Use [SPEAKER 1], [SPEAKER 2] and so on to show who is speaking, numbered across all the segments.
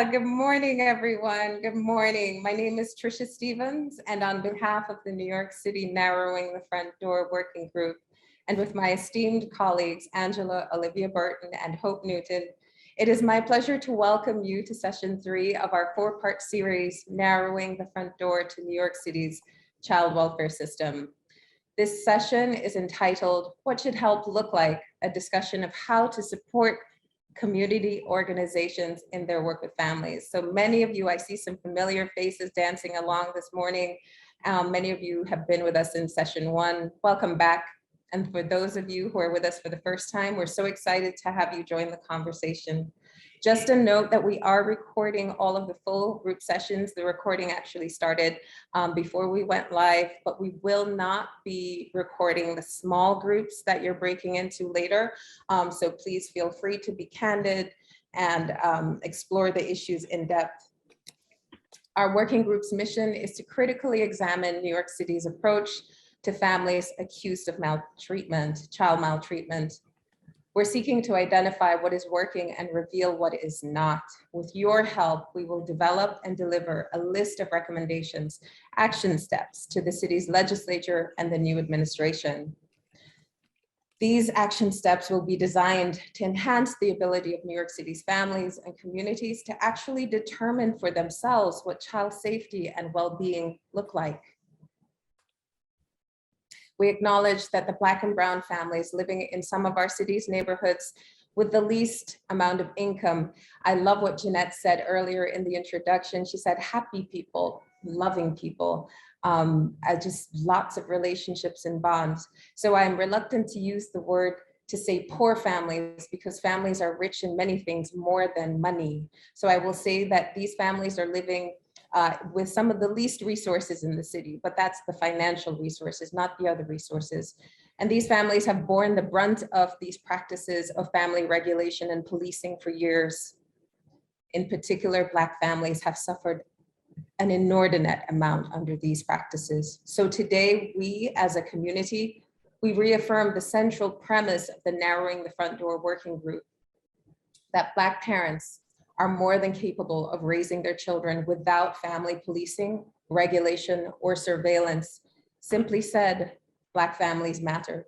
[SPEAKER 1] Good morning, everyone. Good morning. My name is Tricia Stevens, and on behalf of the New York City Narrowing the Front Door Working Group, and with my esteemed colleagues, Angela Olivia Burton and Hope Newton, it is my pleasure to welcome you to session 3 of our 4-part series, Narrowing the Front Door to New York City's Child Welfare System. This session is entitled, What Should Help Look Like? A discussion of how to support community organizations in their work with families. So many of you, I see some familiar faces dancing along this morning. Many of you have been with us in session 1. Welcome back. And for those of you who are with us for the first time, we're so excited to have you join the conversation. Just a note that we are recording all of the full group sessions. The recording actually started before we went live, but we will not be recording the small groups that you're breaking into later. So please feel free to be candid and explore the issues in depth. Our working group's mission is to critically examine New York City's approach to families accused of maltreatment, child maltreatment. We're seeking to identify what is working and reveal what is not. With your help, we will develop and deliver a list of recommendations, action steps to the city's legislature and the new administration. These action steps will be designed to enhance the ability of New York City's families and communities to actually determine for themselves what child safety and well-being look like. We acknowledge that the Black and Brown families living in some of our city's neighborhoods with the least amount of income. I love what Jeanette said earlier in the introduction. She said, happy people, loving people, just lots of relationships and bonds. So I'm reluctant to use the word to say poor families because families are rich in many things more than money. So I will say that these families are living with some of the least resources in the city, but that's the financial resources, not the other resources. And these families have borne the brunt of these practices of family regulation and policing for years. In particular, Black families have suffered an inordinate amount under these practices. So today, we as a community, we reaffirm the central premise of the Narrowing the Front Door Working Group, that Black parents are more than capable of raising their children without family policing, regulation, or surveillance. Simply said, Black families matter.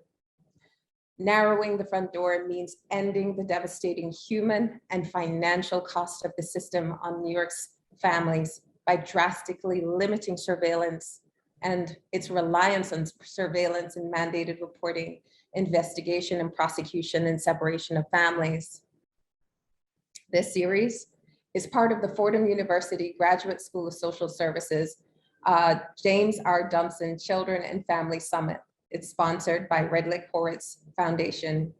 [SPEAKER 1] Narrowing the front door means ending the devastating human and financial cost of the system on New York's families by drastically limiting surveillance and its reliance on surveillance and mandated reporting, investigation and prosecution and separation of families. This series is part of the Fordham University Graduate School of Social Services, James R. Dumpson Children and Family Summit. It's sponsored by Red Lake Horowitz Foundation.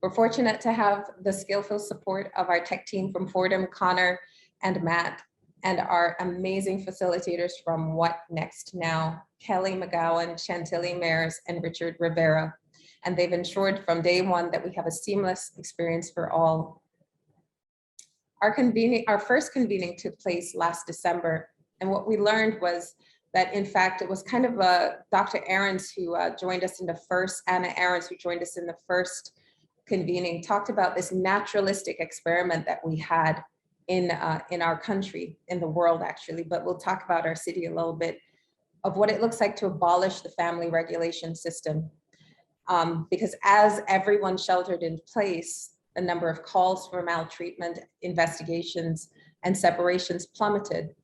[SPEAKER 1] We're fortunate to have the skillful support of our tech team from Fordham, Connor and Matt, and our amazing facilitators from What Next Now, Kelly McGowan, Chantilly Mares, and Richard Rivera. And they've ensured from day one that we have a seamless experience for all. Our first convening took place last December, and what we learned was that, in fact, it was kind of Dr. Ahrens who joined us in the first, Anna Ahrens who joined us in the first convening, talked about this naturalistic experiment that we had in our country, in the world actually, but we'll talk about our city a little bit, of what it looks like to abolish the family regulation system. Because as everyone sheltered in place, the number of calls for maltreatment, investigations, and separations plummeted.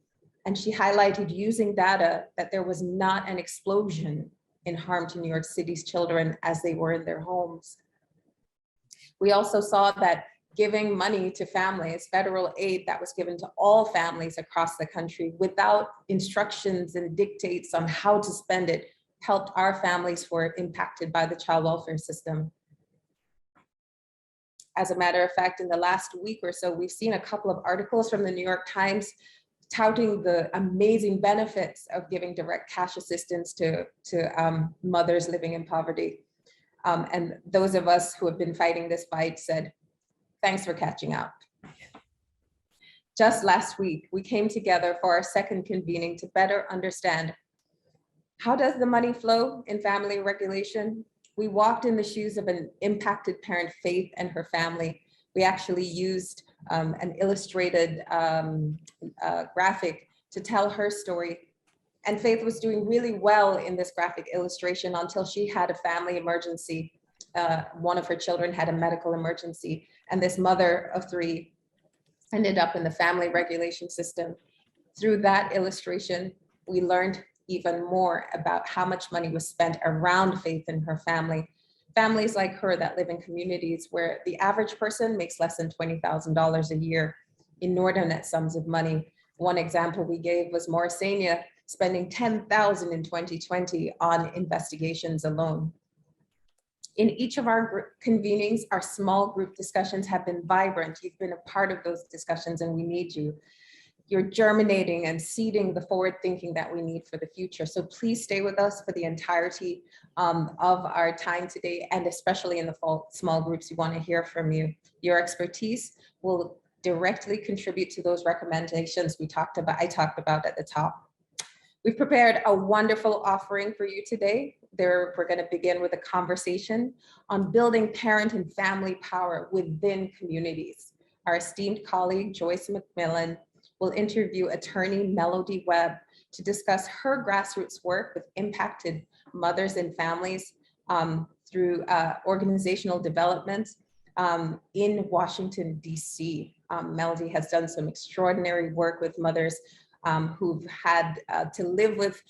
[SPEAKER 1] And she highlighted using data that there was not an explosion in harm to New York City's children as they were in their homes. We also saw that giving money to families, federal aid that was given to all families across the country without instructions and dictates on how to spend it, helped our families who were impacted by the child welfare system. As a matter of fact, in the last week or so, we've seen a couple of articles from the New York Times touting the amazing benefits of giving direct cash assistance to mothers living in poverty. And those of us who have been fighting this fight said, thanks for catching up. Just last week, we came together for our second convening to better understand how does the money flow in family regulation? We walked in the shoes of an impacted parent, Faith, and her family. We actually used an illustrated graphic to tell her story. And Faith was doing really well in this graphic illustration until she had a family emergency. One of her children had a medical emergency, and this mother of three ended up in the family regulation system. Through that illustration, we learned even more about how much money was spent around Faith and her family. Families like her that live in communities where the average person makes less than $20,000 a year, inordinate sums of money. One example we gave was Mauritania spending $10,000 in 2020 on investigations alone. In each of our convenings, our small group discussions have been vibrant. You've been a part of those discussions and we need you. You're germinating and seeding the forward thinking that we need for the future. So please stay with us for the entirety of our time today, and especially in the small groups, we want to hear from you. Your expertise will directly contribute to those recommendations I talked about at the top. We've prepared a wonderful offering for you today. We're going to begin with a conversation on building parent and family power within communities. Our esteemed colleague, Joyce McMillan, will interview attorney Melody Webb to discuss her grassroots work with impacted mothers and families through organizational development in Washington, DC. Melody has done some extraordinary work with mothers who've had to live with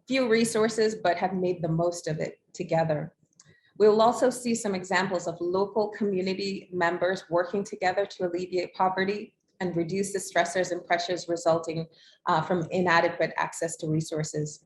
[SPEAKER 1] few resources, but have made the most of it together. We'll also see some examples of local community members working together to alleviate poverty and reduce the stressors and pressures resulting from inadequate access to resources.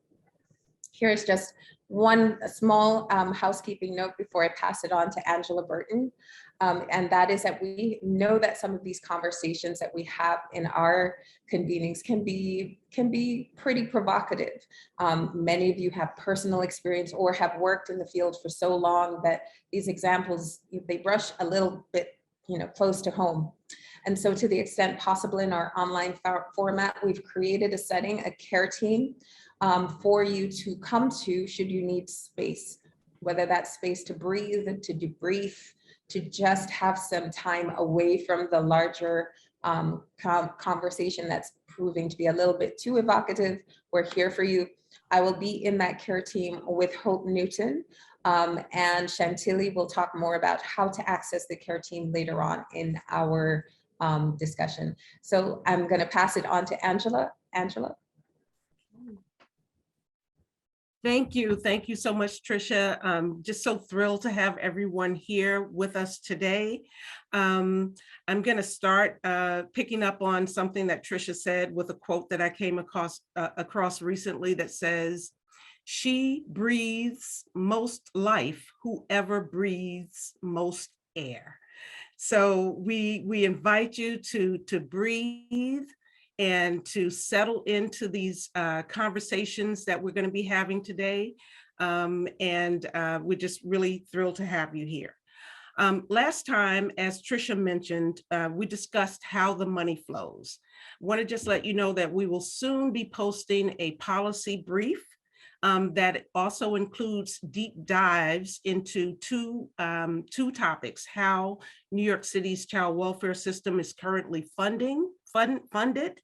[SPEAKER 1] Here's just one small housekeeping note before I pass it on to Angela Burton. And that is that we know that some of these conversations that we have in our convenings can be pretty provocative. Many of you have personal experience or have worked in the field for so long that these examples, they brush a little bit, close to home. And so to the extent possible in our online format, we've created a setting, a care team for you to come to should you need space, whether that's space to breathe, to debrief, to just have some time away from the larger conversation that's proving to be a little bit too evocative. We're here for you. I will be in that care team with Hope Newton, and Chantilly will talk more about how to access the care team later on in our discussion. So I'm going to pass it on to Angela. Angela.
[SPEAKER 2] Thank you. Thank you so much, Tricia. Just so thrilled to have everyone here with us today. I'm going to start picking up on something that Tricia said with a quote that I came across recently that says, "She breathes most life, whoever breathes most air." So we invite you to breathe and to settle into these conversations that we're going to be having today. We're just really thrilled to have you here. Last time, as Tricia mentioned, we discussed how the money flows. I want to just let you know that we will soon be posting a policy brief that also includes deep dives into two topics: how New York City's child welfare system is currently funded,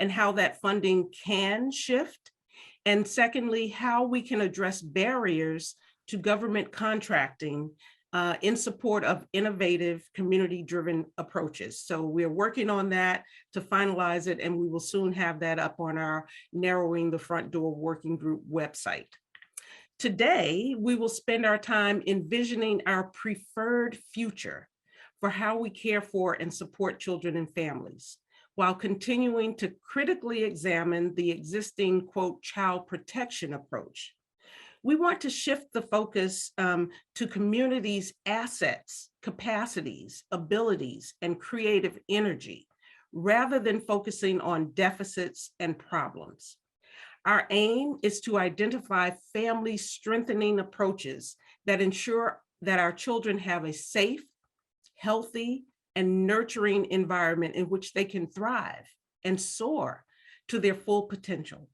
[SPEAKER 2] and how that funding can shift. And secondly, how we can address barriers to government contracting in support of innovative community-driven approaches. So we're working on that to finalize it, and we will soon have that up on our Narrowing the Front Door Working Group website. Today, we will spend our time envisioning our preferred future for how we care for and support children and families, while continuing to critically examine the existing, quote, child protection approach. We want to shift the focus to communities' assets, capacities, abilities, and creative energy, rather than focusing on deficits and problems. Our aim is to identify family strengthening approaches that ensure that our children have a safe, healthy, and nurturing environment in which they can thrive and soar to their full potential.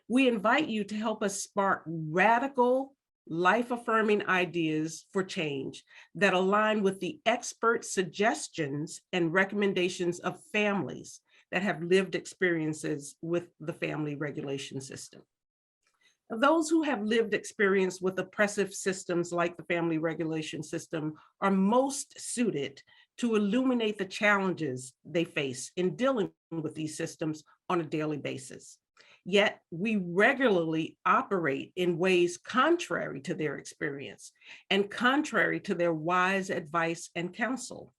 [SPEAKER 2] We invite you to help us spark radical life-affirming ideas for change that align with the expert suggestions and recommendations of families that have lived experiences with the family regulation system. Those who have lived experience with oppressive systems like the family regulation system are most suited to illuminate the challenges they face in dealing with these systems on a daily basis. Yet we regularly operate in ways contrary to their experience and contrary to their wise advice and counsel.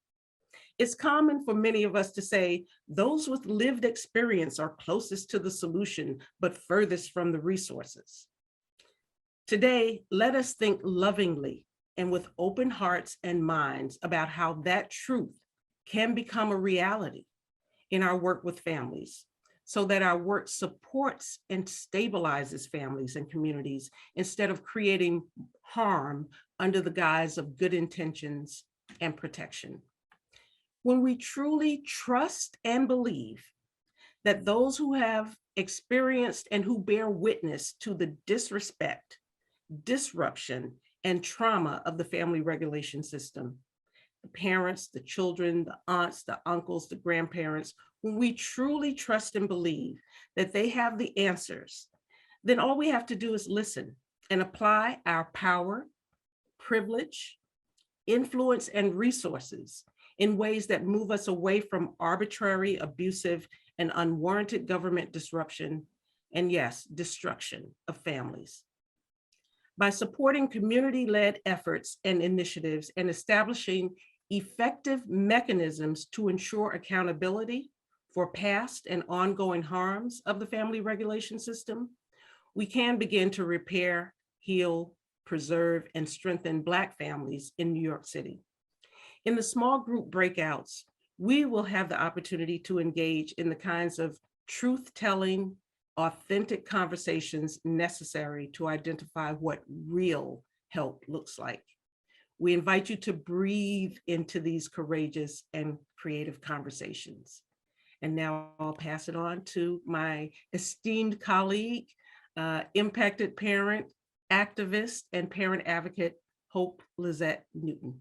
[SPEAKER 2] It's common for many of us to say, those with lived experience are closest to the solution, but furthest from the resources. Today, let us think lovingly and with open hearts and minds about how that truth can become a reality in our work with families, so that our work supports and stabilizes families and communities instead of creating harm under the guise of good intentions and protection. When we truly trust and believe that those who have experienced and who bear witness to the disrespect, disruption, and trauma of the family regulation system, the parents, the children, the aunts, the uncles, the grandparents, when we truly trust and believe that they have the answers, then all we have to do is listen and apply our power, privilege, influence, and resources in ways that move us away from arbitrary, abusive, and unwarranted government disruption, and yes, destruction of families. By supporting community-led efforts and initiatives and establishing effective mechanisms to ensure accountability for past and ongoing harms of the family regulation system, we can begin to repair, heal, preserve, and strengthen Black families in New York City. In the small group breakouts, we will have the opportunity to engage in the kinds of truth-telling, authentic conversations necessary to identify what real help looks like. We invite you to breathe into these courageous and creative conversations. And now I'll pass it on to my esteemed colleague, impacted parent, activist, and parent advocate, Hope Lizette Newton.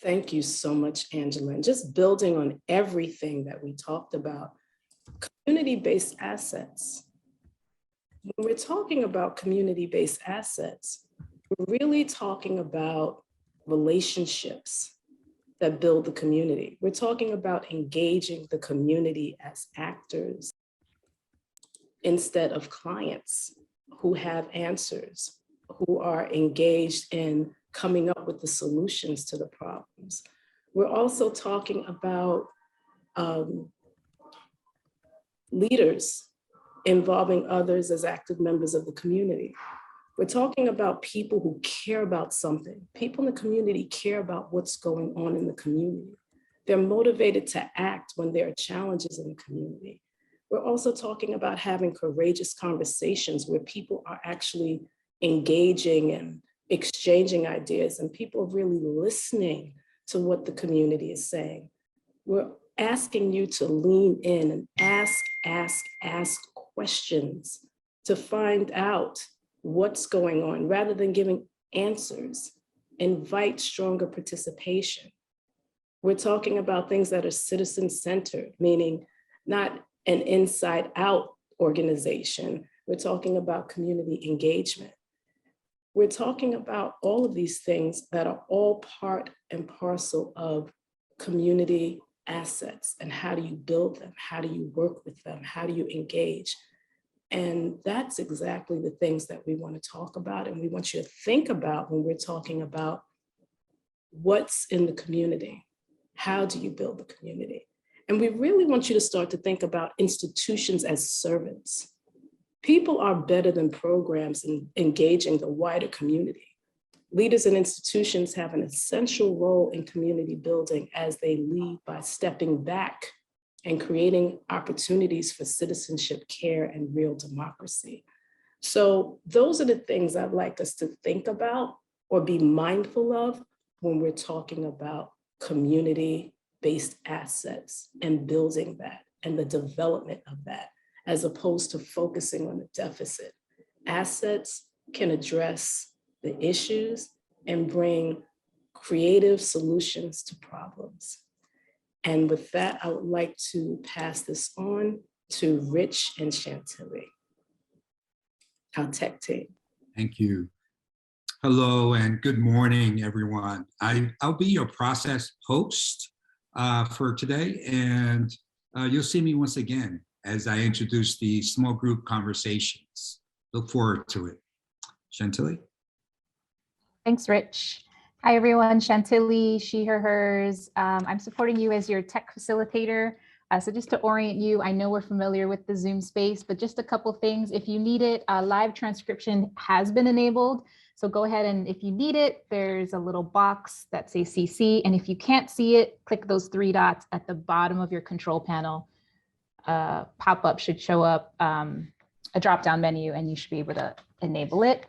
[SPEAKER 3] Thank you so much, Angela. And just building on everything that we talked about, community-based assets. When we're talking about community-based assets, we're really talking about relationships that build the community. We're talking about engaging the community as actors instead of clients who have answers, who are engaged in coming up with the solutions to the problems. We're also talking about leaders involving others as active members of the community. We're talking about people who care about something. People in the community care about what's going on in the community. They're motivated to act when there are challenges in the community. We're also talking about having courageous conversations where people are actually engaging and exchanging ideas and people are really listening to what the community is saying. We're asking you to lean in and ask questions to find out what's going on rather than giving answers. Invite stronger participation. We're talking about things that are citizen-centered, meaning not an inside-out organization. We're talking about community engagement. We're talking about all of these things that are all part and parcel of community assets. And how do you build them? How do you work with them? How do you engage? And that's exactly the things that we want to talk about. And we want you to think about when we're talking about what's in the community. How do you build the community? And we really want you to start to think about institutions as servants. People are better than programs in engaging the wider community. Leaders and institutions have an essential role in community building as they lead by stepping back and creating opportunities for citizenship, care, and real democracy. So those are the things I'd like us to think about or be mindful of when we're talking about community-based assets and building that and the development of that, as opposed to focusing on the deficit Assets can address the issues and bring creative solutions to problems. And with that, I would like to pass this on to Rich and Chantilly, our tech team.
[SPEAKER 4] Thank you. Hello and good morning, everyone. I'll be your process host for today, and you'll see me once again as I introduce the small group conversations. Look forward to it. Chantilly?
[SPEAKER 5] Thanks, Rich. Hi, everyone. Chantilly, she, her, hers. I'm supporting you as your tech facilitator. So just to orient you, I know we're familiar with the Zoom space, but just a couple things. If you need it, live transcription has been enabled. So go ahead and if you need it, there's a little box that says CC. And if you can't see it, click those 3 dots at the bottom of your control panel. Pop-up should show up a drop-down menu and you should be able to enable it.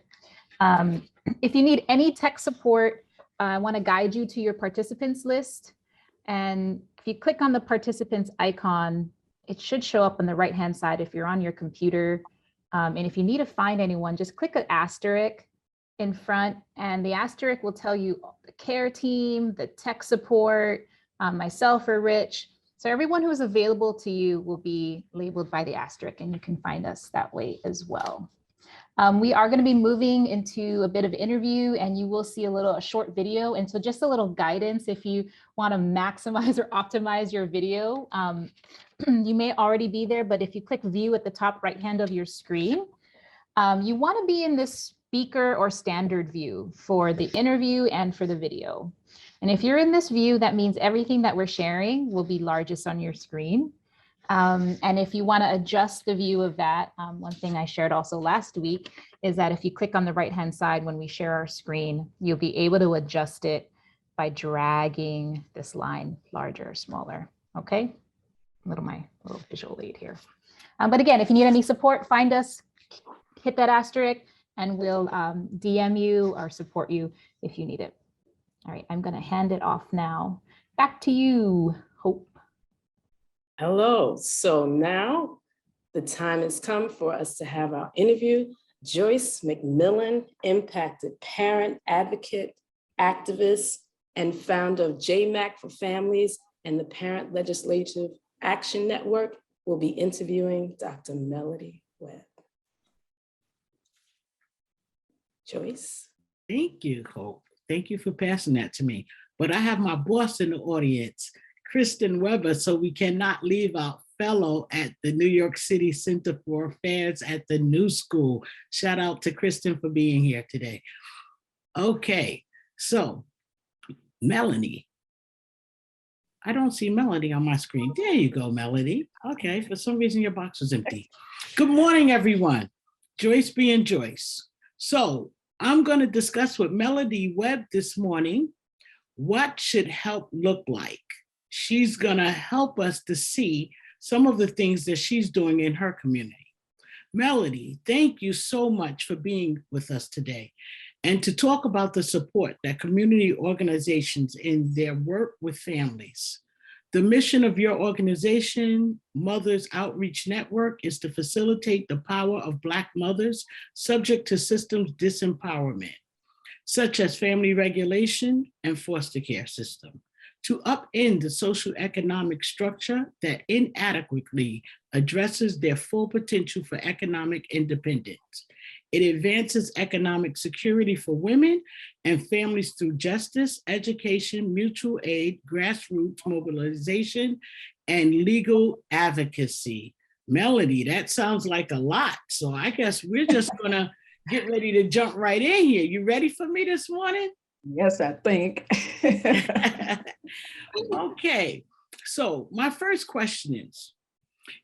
[SPEAKER 5] If you need any tech support, I want to guide you to your participants list. And if you click on the participants icon, it should show up on the right-hand side if you're on your computer. And if you need to find anyone, just click an asterisk in front, and the asterisk will tell you the care team, the tech support, myself or Rich. So everyone who is available to you will be labeled by the asterisk, and you can find us that way as well. We are going to be moving into a bit of interview, and you will see a short video. And so just a little guidance if you want to maximize or optimize your video. You may already be there, but if you click view at the top right hand of your screen, you want to be in this speaker or standard view for the interview and for the video. And if you're in this view, that means everything that we're sharing will be largest on your screen. And if you want to adjust the view of that, one thing I shared also last week is that if you click on the right-hand side when we share our screen, you'll be able to adjust it by dragging this line larger or smaller. Okay, my little visual aid here. But again, if you need any support, find us, hit that asterisk, and we'll DM you or support you if you need it. All right, I'm going to hand it off now. Back to you, Hope.
[SPEAKER 3] Hello. So now the time has come for us to have our interview. Joyce McMillan, impacted parent, advocate, activist, and founder of JMAC for Families and the Parent Legislative Action Network, will be interviewing Dr. Melody Webb. Joyce?
[SPEAKER 6] Thank you, Hope. Thank you for passing that to me. But I have my boss in the audience, Kristen Weber, so we cannot leave our fellow at the New York City Center for Affairs at the New School. Shout out to Kristen for being here today. Okay, so Melanie. I don't see Melody on my screen. There you go, Melody. Okay, for some reason your box was empty. Good morning, everyone. Joyce being Joyce. So I'm going to discuss with Melody Webb this morning what should help look like. She's going to help us to see some of the things that she's doing in her community. Melody, thank you so much for being with us today and to talk about the support that community organizations in their work with families. The mission of your organization, Mothers Outreach Network, is to facilitate the power of Black mothers subject to systems disempowerment, such as family regulation and foster care system, to upend the socioeconomic structure that inadequately addresses their full potential for economic independence. It advances economic security for women and families through justice, education, mutual aid, grassroots mobilization, and legal advocacy. Melody, that sounds like a lot. So I guess we're just gonna get ready to jump right in here. You ready for me this morning?
[SPEAKER 7] Yes, I think.
[SPEAKER 6] Okay, so my first question is,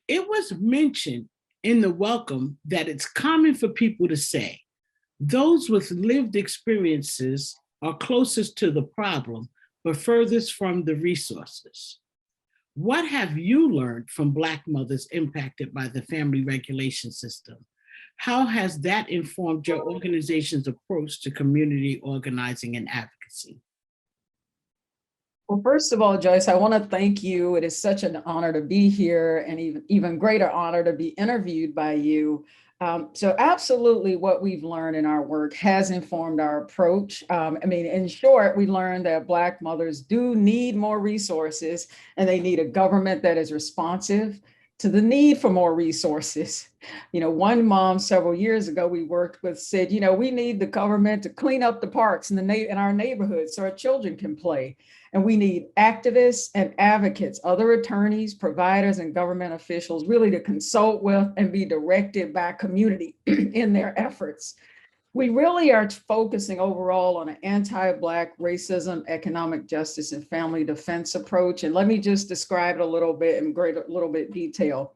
[SPEAKER 6] it was mentioned in the welcome that it's common for people to say, those with lived experiences are closest to the problem, but furthest from the resources. What have you learned from Black mothers impacted by the family regulation system? How has that informed your organization's approach to community organizing and advocacy?
[SPEAKER 7] Well, first of all, Joyce, I want to thank you. It is such an honor to be here, and even greater honor to be interviewed by you. So absolutely what we've learned in our work has informed our approach. I mean, in short, we learned that Black mothers do need more resources, and they need a government that is responsive to the need for more resources. You know, one mom several years ago we worked with said, you know, we need the government to clean up the parks in our neighborhoods so our children can play. And we need activists and advocates, other attorneys, providers, and government officials really to consult with and be directed by community in their efforts. We really are focusing overall on an anti-Black racism, economic justice, and family defense approach. And let me just describe it a little bit in little bit detail.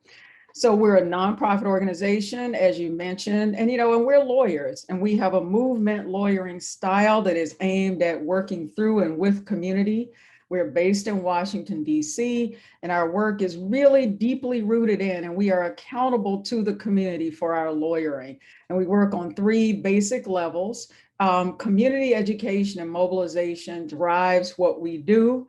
[SPEAKER 7] So we're a nonprofit organization, as you mentioned, and and we're lawyers, and we have a movement lawyering style that is aimed at working through and with community. We're based in Washington, D.C., and our work is really deeply rooted in, and we are accountable to the community for our lawyering. And we work on 3 basic levels. Community education and mobilization drives what we do.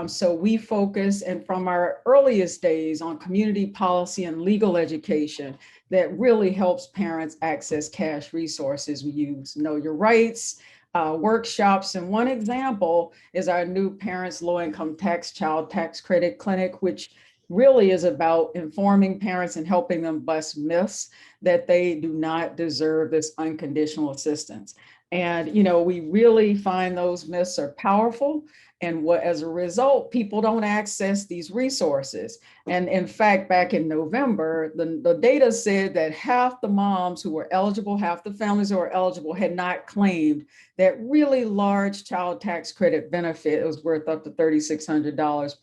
[SPEAKER 7] So we focus, and from our earliest days, on community policy and legal education that really helps parents access cash resources. We use Know Your Rights workshops, and one example is our new Parents Low Income Child Tax Credit Clinic, which really is about informing parents and helping them bust myths that they do not deserve this unconditional assistance. And we really find those myths are powerful. And as a result, people don't access these resources. And in fact, back in November, the data said that half the moms who were eligible, half the families who were eligible had not claimed that really large child tax credit benefit. It was worth up to $3,600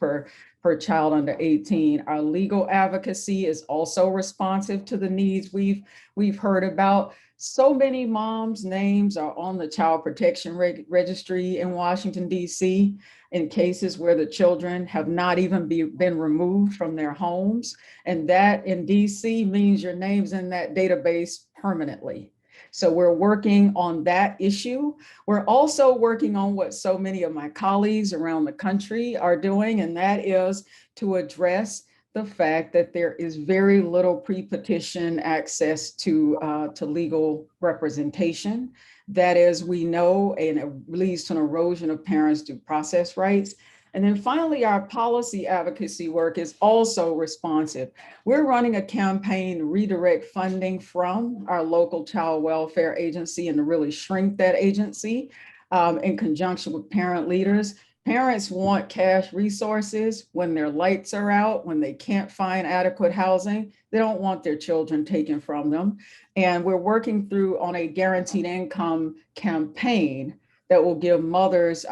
[SPEAKER 7] per child under 18. Our legal advocacy is also responsive to the needs we've heard about. So many moms' names are on the Child Protection Registry in Washington, D.C., in cases where the children have not even been removed from their homes. And that in D.C. means your name's in that database permanently. So we're working on that issue. We're also working on what so many of my colleagues around the country are doing, and that is to address the fact that there is very little pre-petition access to legal representation. That is, we know, and it leads to an erosion of parents' due process rights. And then finally, our policy advocacy work is also responsive. We're running a campaign to redirect funding from our local child welfare agency and to really shrink that agency in conjunction with parent leaders. Parents want cash resources when their lights are out, when they can't find adequate housing. They don't want their children taken from them. And we're working through on a guaranteed income campaign that will give mothers,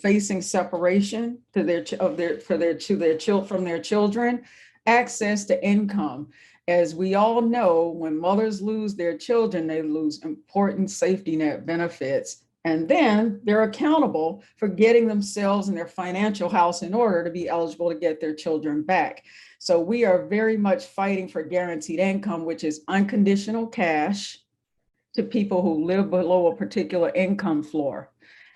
[SPEAKER 7] facing separation from their children, access to income. As we all know, when mothers lose their children, they lose important safety net benefits. And then they're accountable for getting themselves and their financial house in order to be eligible to get their children back. So we are very much fighting for guaranteed income, which is unconditional cash to people who live below a particular income floor.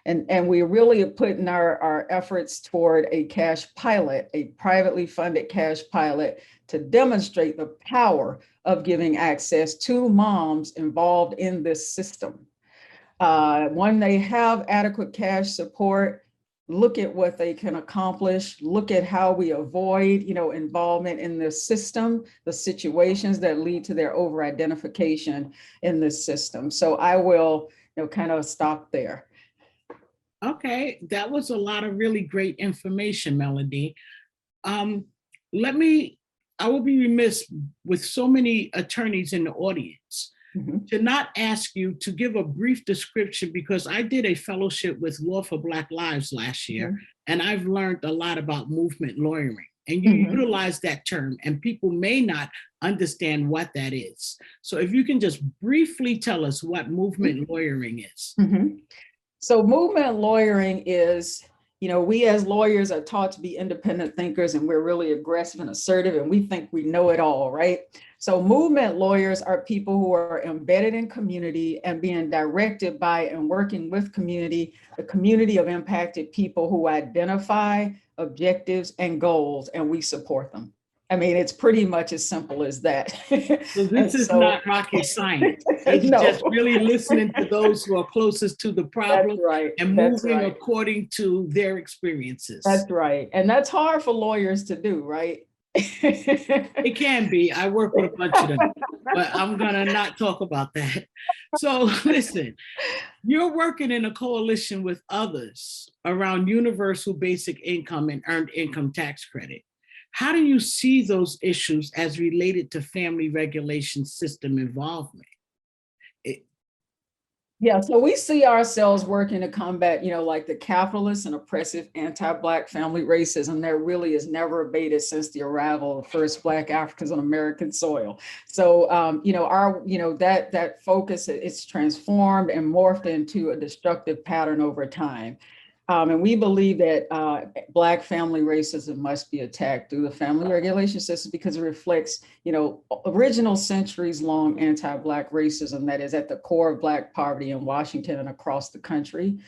[SPEAKER 7] And we really are putting our efforts toward a cash pilot, a privately funded cash pilot, to demonstrate the power of giving access to moms involved in this system. When they have adequate cash support, look at what they can accomplish, look at how we avoid, involvement in the system, the situations that lead to their over-identification in this system. So I will, kind of stop there.
[SPEAKER 6] Okay, that was a lot of really great information, Melody. I will be remiss with so many attorneys in the audience to not ask you to give a brief description, because I did a fellowship with Law for Black Lives last year, and I've learned a lot about movement lawyering. And you utilize that term, and people may not understand what that is. So if you can just briefly tell us what movement lawyering is.
[SPEAKER 7] So movement lawyering is, we as lawyers are taught to be independent thinkers, and we're really aggressive and assertive, and we think we know it all, right? So movement lawyers are people who are embedded in community and being directed by and working with community, the community of impacted people who identify objectives and goals, and we support them. I mean, it's pretty much as simple as that.
[SPEAKER 6] So this is not rocket science. It's
[SPEAKER 7] No.
[SPEAKER 6] just really listening to those who are closest to the problem
[SPEAKER 7] That's right.
[SPEAKER 6] and
[SPEAKER 7] That's
[SPEAKER 6] moving
[SPEAKER 7] right.
[SPEAKER 6] according to their experiences.
[SPEAKER 7] That's right. And that's hard for lawyers to do, right?
[SPEAKER 6] It can be. I work with a bunch of them, but I'm gonna not talk about that. So listen, you're working in a coalition with others around universal basic income and earned income tax credit. How do you see those issues as related to family regulation system involvement?
[SPEAKER 7] Yeah, so we see ourselves working to combat, like the capitalist and oppressive anti-Black family racism that really has never abated since the arrival of the first Black Africans on American soil. So, that focus, it's transformed and morphed into a destructive pattern over time. And we believe that Black family racism must be attacked through the family regulation system because it reflects, original centuries-long anti-Black racism that is at the core of Black poverty in Washington and across the country.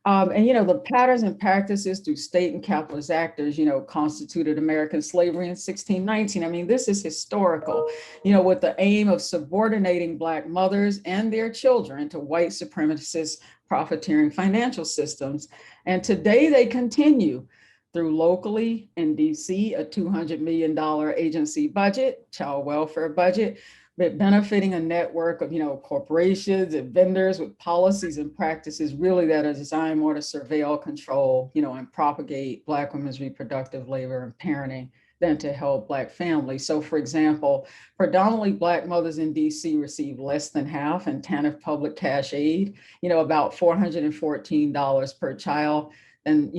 [SPEAKER 7] The patterns and practices through state and capitalist actors, constituted American slavery in 1619. I mean, this is historical, with the aim of subordinating Black mothers and their children to white supremacist profiteering financial systems. And today they continue through locally in DC, a $200 million agency budget, child welfare budget, but benefiting a network of, corporations and vendors with policies and practices really that are designed more to surveil, control, and propagate Black women's reproductive labor and parenting than to help Black families. So for example, predominantly Black mothers in DC receive less than half in TANF public cash aid, about $414 per child. And,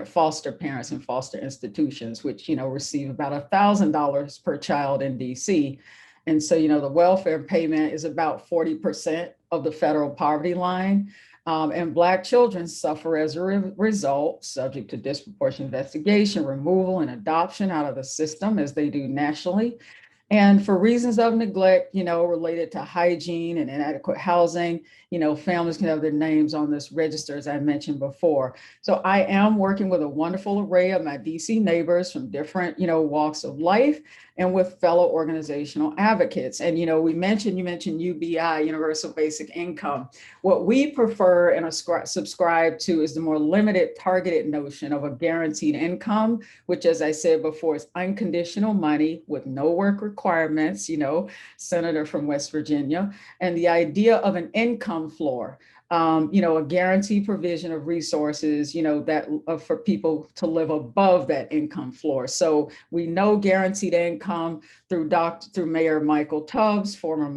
[SPEAKER 7] foster parents and foster institutions, which, receive about $1,000 per child in DC. And so, the welfare payment is about 40% of the federal poverty line. And Black children suffer as a result, subject to disproportionate investigation, removal, and adoption out of the system as they do nationally. And for reasons of neglect, related to hygiene and inadequate housing, families can have their names on this register, as I mentioned before. So I am working with a wonderful array of my DC neighbors from different, walks of life and with fellow organizational advocates. And, you mentioned UBI, Universal Basic Income. What we prefer and subscribe to is the more limited targeted notion of a guaranteed income, which, as I said before, is unconditional money with no work requirements, senator from West Virginia, and the idea of an income floor. A guaranteed provision of resources, that for people to live above that income floor. So we know guaranteed income through Mayor Michael Tubbs, former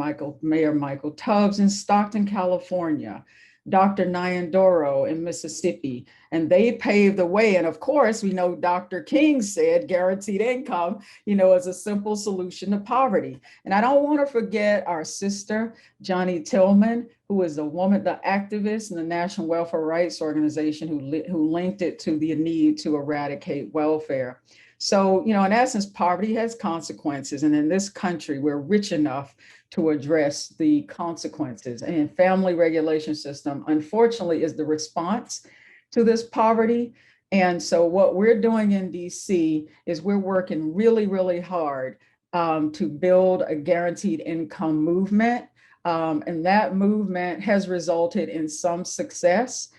[SPEAKER 7] Mayor Michael Tubbs in Stockton, California, Dr. Nyandoro in Mississippi, and they paved the way. And of course, we know Dr. King said guaranteed income, is a simple solution to poverty. And I don't want to forget our sister, Johnny Tillman, who is the activist in the National Welfare Rights Organization who linked it to the need to eradicate welfare. So, in essence, poverty has consequences. And in this country, we're rich enough to address the consequences. And family regulation system, unfortunately, is the response to this poverty. And so what we're doing in DC is we're working really, really hard to build a guaranteed income movement. And that movement has resulted in some success.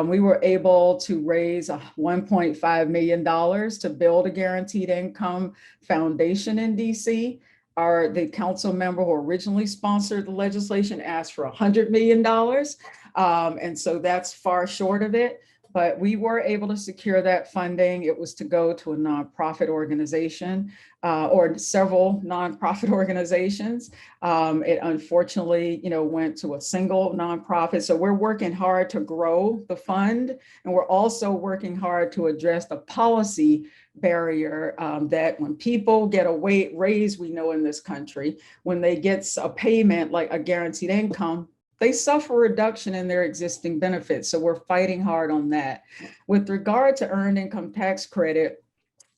[SPEAKER 7] We were able to raise $1.5 million to build a guaranteed income foundation in DC. The council member who originally sponsored the legislation asked for $100 million. And so that's far short of it. But we were able to secure that funding. It was to go to a nonprofit organization or several nonprofit organizations. It unfortunately, went to a single nonprofit. So we're working hard to grow the fund. And we're also working hard to address the policy barrier that when people get a raise, we know in this country, when they get a payment like a guaranteed income, they suffer reduction in their existing benefits. So we're fighting hard on that. With regard to earned income tax credit,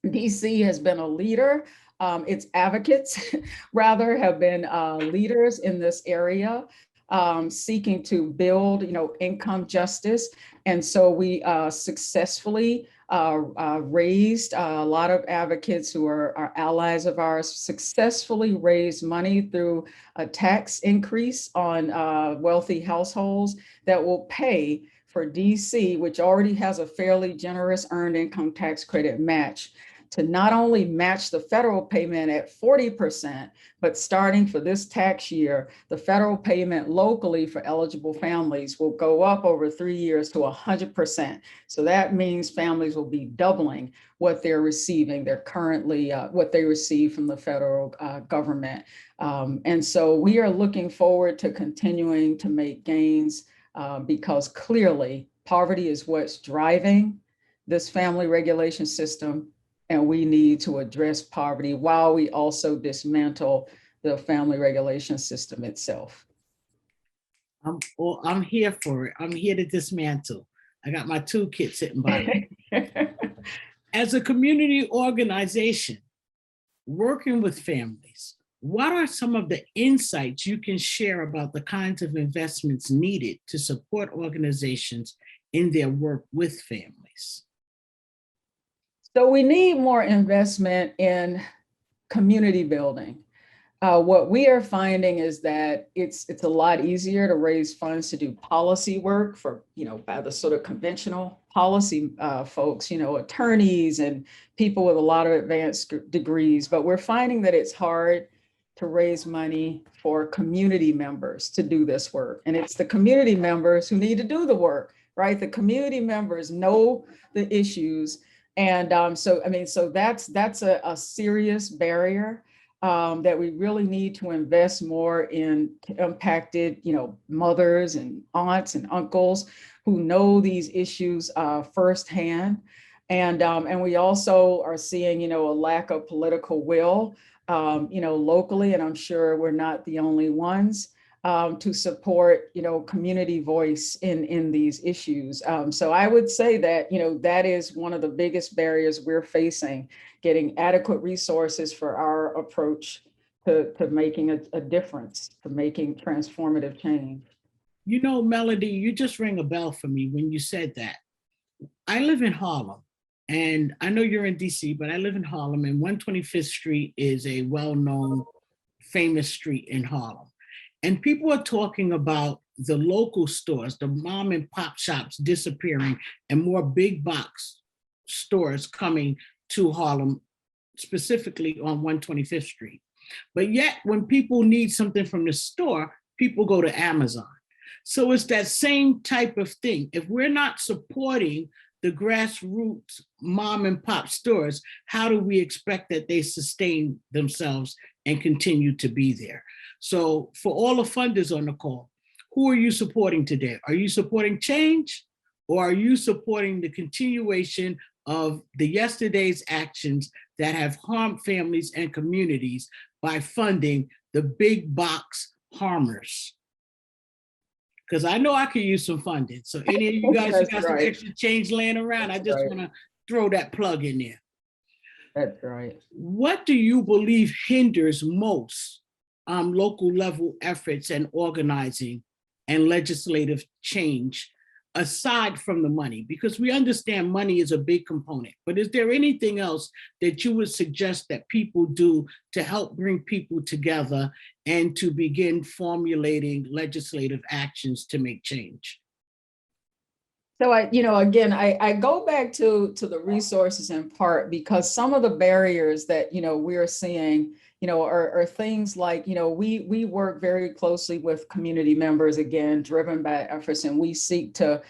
[SPEAKER 7] DC has been a leader its advocates rather have been leaders in this area, seeking to build, income justice. And so we successfully raised a lot of advocates who are allies of ours, successfully raised money through a tax increase on wealthy households that will pay for DC, which already has a fairly generous earned income tax credit match, to not only match the federal payment at 40%, but starting for this tax year, the federal payment locally for eligible families will go up over 3 years to 100%. So that means families will be doubling what they're receiving. They're currently what they receive from the federal government. And so we are looking forward to continuing to make gains because clearly poverty is what's driving this family regulation system. And we need to address poverty while we also dismantle the family regulation system itself.
[SPEAKER 6] I'm here for it. I'm here to dismantle. I got my toolkit sitting by me. As a community organization working with families, what are some of the insights you can share about the kinds of investments needed to support organizations in their work with families?
[SPEAKER 7] So we need more investment in community building. What we are finding is that it's a lot easier to raise funds to do policy work for, by the sort of conventional policy folks, attorneys and people with a lot of advanced degrees. But we're finding that it's hard to raise money for community members to do this work. And it's the community members who need to do the work, right? The community members know the issues. And so that's a serious barrier that we really need to invest more in impacted, mothers and aunts and uncles who know these issues firsthand. And we also are seeing, a lack of political will, locally, and I'm sure we're not the only ones, to support, community voice in these issues. So I would say that, that is one of the biggest barriers we're facing, getting adequate resources for our approach to making a difference, to making transformative change.
[SPEAKER 6] Melody, you just rang a bell for me when you said that. I live in Harlem, and I know you're in DC, but I live in Harlem, and 125th Street is a well-known, famous street in Harlem. And people are talking about the local stores, the mom and pop shops disappearing and more big box stores coming to Harlem, specifically on 125th Street. But yet when people need something from the store, people go to Amazon. So it's that same type of thing. If we're not supporting the grassroots mom and pop stores, how do we expect that they sustain themselves and continue to be there? So for all the funders on the call, who are you supporting today? Are you supporting change, or are you supporting the continuation of the yesterday's actions that have harmed families and communities by funding the big box harmers? Because I know I could use some funding. So any of you guys who got some extra change laying around, I just want to throw that plug in there.
[SPEAKER 7] That's right.
[SPEAKER 6] What do you believe hinders most local level efforts and organizing and legislative change aside from the money? Because we understand money is a big component, but is there anything else that you would suggest that people do to help bring people together and to begin formulating legislative actions to make change?
[SPEAKER 7] So I go back to the resources in part because some of the barriers that, we're seeing, are things like, we work very closely with community members, again, driven by efforts, and we seek to,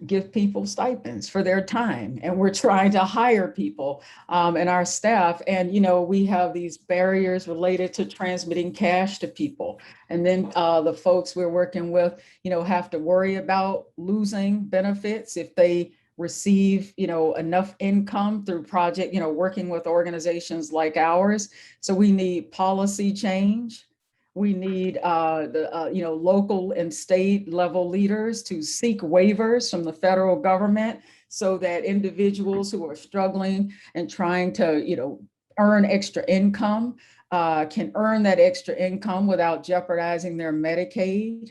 [SPEAKER 7] give people stipends for their time. And we're trying to hire people and our staff. And, we have these barriers related to transmitting cash to people. And then the folks we're working with, have to worry about losing benefits if they receive, enough income through project, working with organizations like ours. So we need policy change. We need local and state level leaders to seek waivers from the federal government so that individuals who are struggling and trying to, earn extra income can earn that extra income without jeopardizing their Medicaid,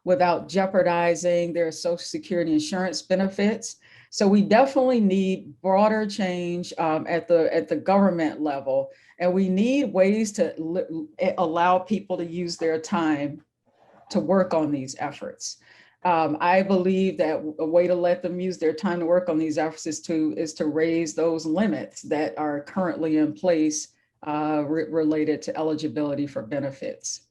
[SPEAKER 7] without jeopardizing their Social Security insurance benefits. So we definitely need broader change at the government level, and we need ways to allow people to use their time to work on these efforts. I believe that a way to let them use their time to work on these efforts is to raise those limits that are currently in place related to eligibility for benefits.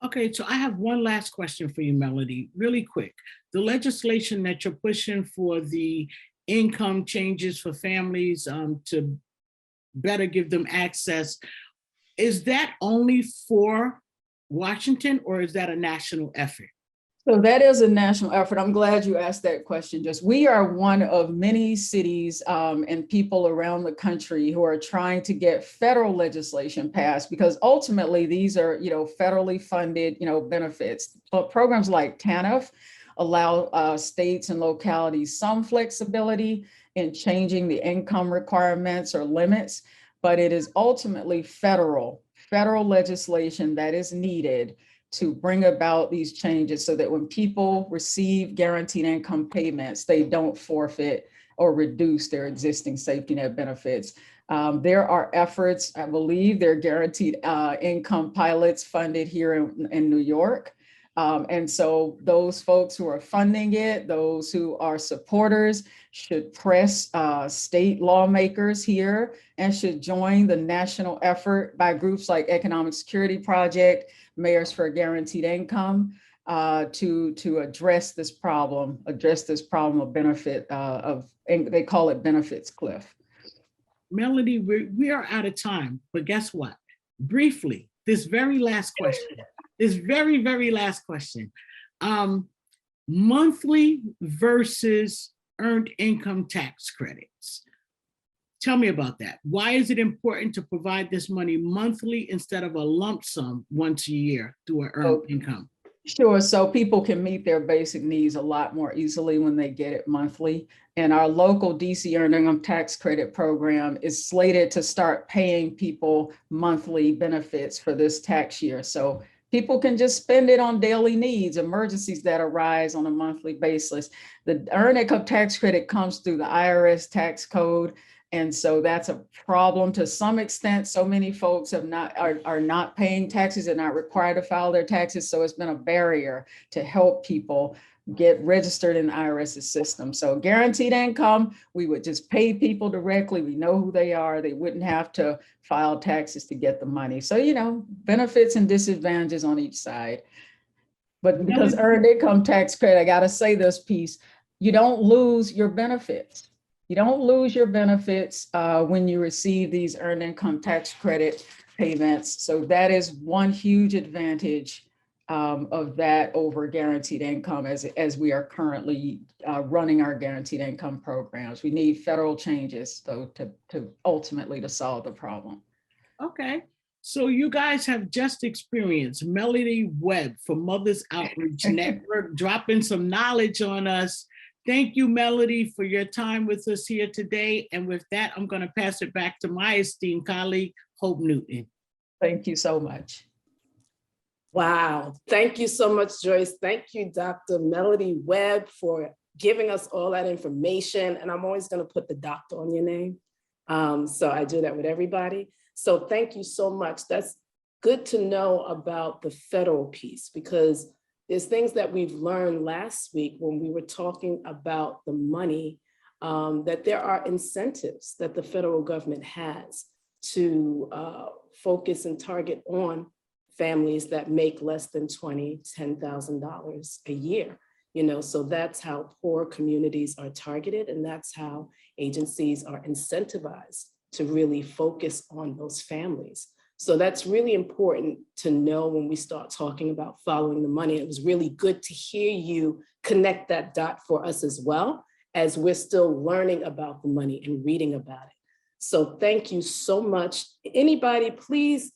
[SPEAKER 6] Okay, so I have one last question for you, Melody, really quick. The legislation that you're pushing for the income changes for families to better give them access, is that only for Washington, or is that a national effort?
[SPEAKER 7] So that is a national effort. I'm glad you asked that question. Just we are one of many cities and people around the country who are trying to get federal legislation passed, because ultimately these are, federally funded, benefits. But programs like TANF allow states and localities some flexibility in changing the income requirements or limits, but it is ultimately federal legislation that is needed to bring about these changes so that when people receive guaranteed income payments, they don't forfeit or reduce their existing safety net benefits. There are efforts, I believe there are guaranteed income pilots funded here in New York. And so those folks who are funding it, those who are supporters, should press state lawmakers here and should join the national effort by groups like Economic Security Project, Mayors for a Guaranteed Income, to address this problem of benefit they call it benefits cliff.
[SPEAKER 6] Melody, we are out of time, but guess what? Briefly, this very last question, very last question. Monthly versus earned income tax credits. Tell me about that. Why is it important to provide this money monthly instead of a lump sum once a year through an earned income?
[SPEAKER 7] Sure. So people can meet their basic needs a lot more easily when they get it monthly. And our local DC Earned Income Tax Credit program is slated to start paying people monthly benefits for this tax year. So people can just spend it on daily needs, emergencies that arise on a monthly basis. The Earned Income Tax Credit comes through the IRS tax code. And so that's a problem to some extent. So many folks are not paying taxes and not required to file their taxes. So it's been a barrier to help people get registered in the IRS's system. So guaranteed income, we would just pay people directly. We know who they are. They wouldn't have to file taxes to get the money. So, benefits and disadvantages on each side. But because earned income tax credit, I got to say this piece, you don't lose your benefits. You don't lose your benefits when you receive these earned income tax credit payments. So that is one huge advantage of that over guaranteed income as we are currently running our guaranteed income programs. We need federal changes though to ultimately to solve the problem.
[SPEAKER 6] Okay. So you guys have just experienced Melody Webb from Mothers Outreach Network dropping some knowledge on us. Thank you, Melody, for your time with us here today. And with that, I'm going to pass it back to my esteemed colleague, Hope Newton.
[SPEAKER 7] Thank you so much.
[SPEAKER 3] Wow. Thank you so much, Joyce. Thank you, Dr. Melody Webb, for giving us all that information. And I'm always going to put the doctor on your name. So I do that with everybody. So thank you so much. That's good to know about the federal piece, because there's things that we've learned last week when we were talking about the money, that there are incentives that the federal government has to focus and target on families that make less than $10,000 a year. So that's how poor communities are targeted, and that's how agencies are incentivized to really focus on those families. So that's really important to know when we start talking about following the money. It was really good to hear you connect that dot for us as well, as we're still learning about the money and reading about it. So thank you so much. Anybody, please,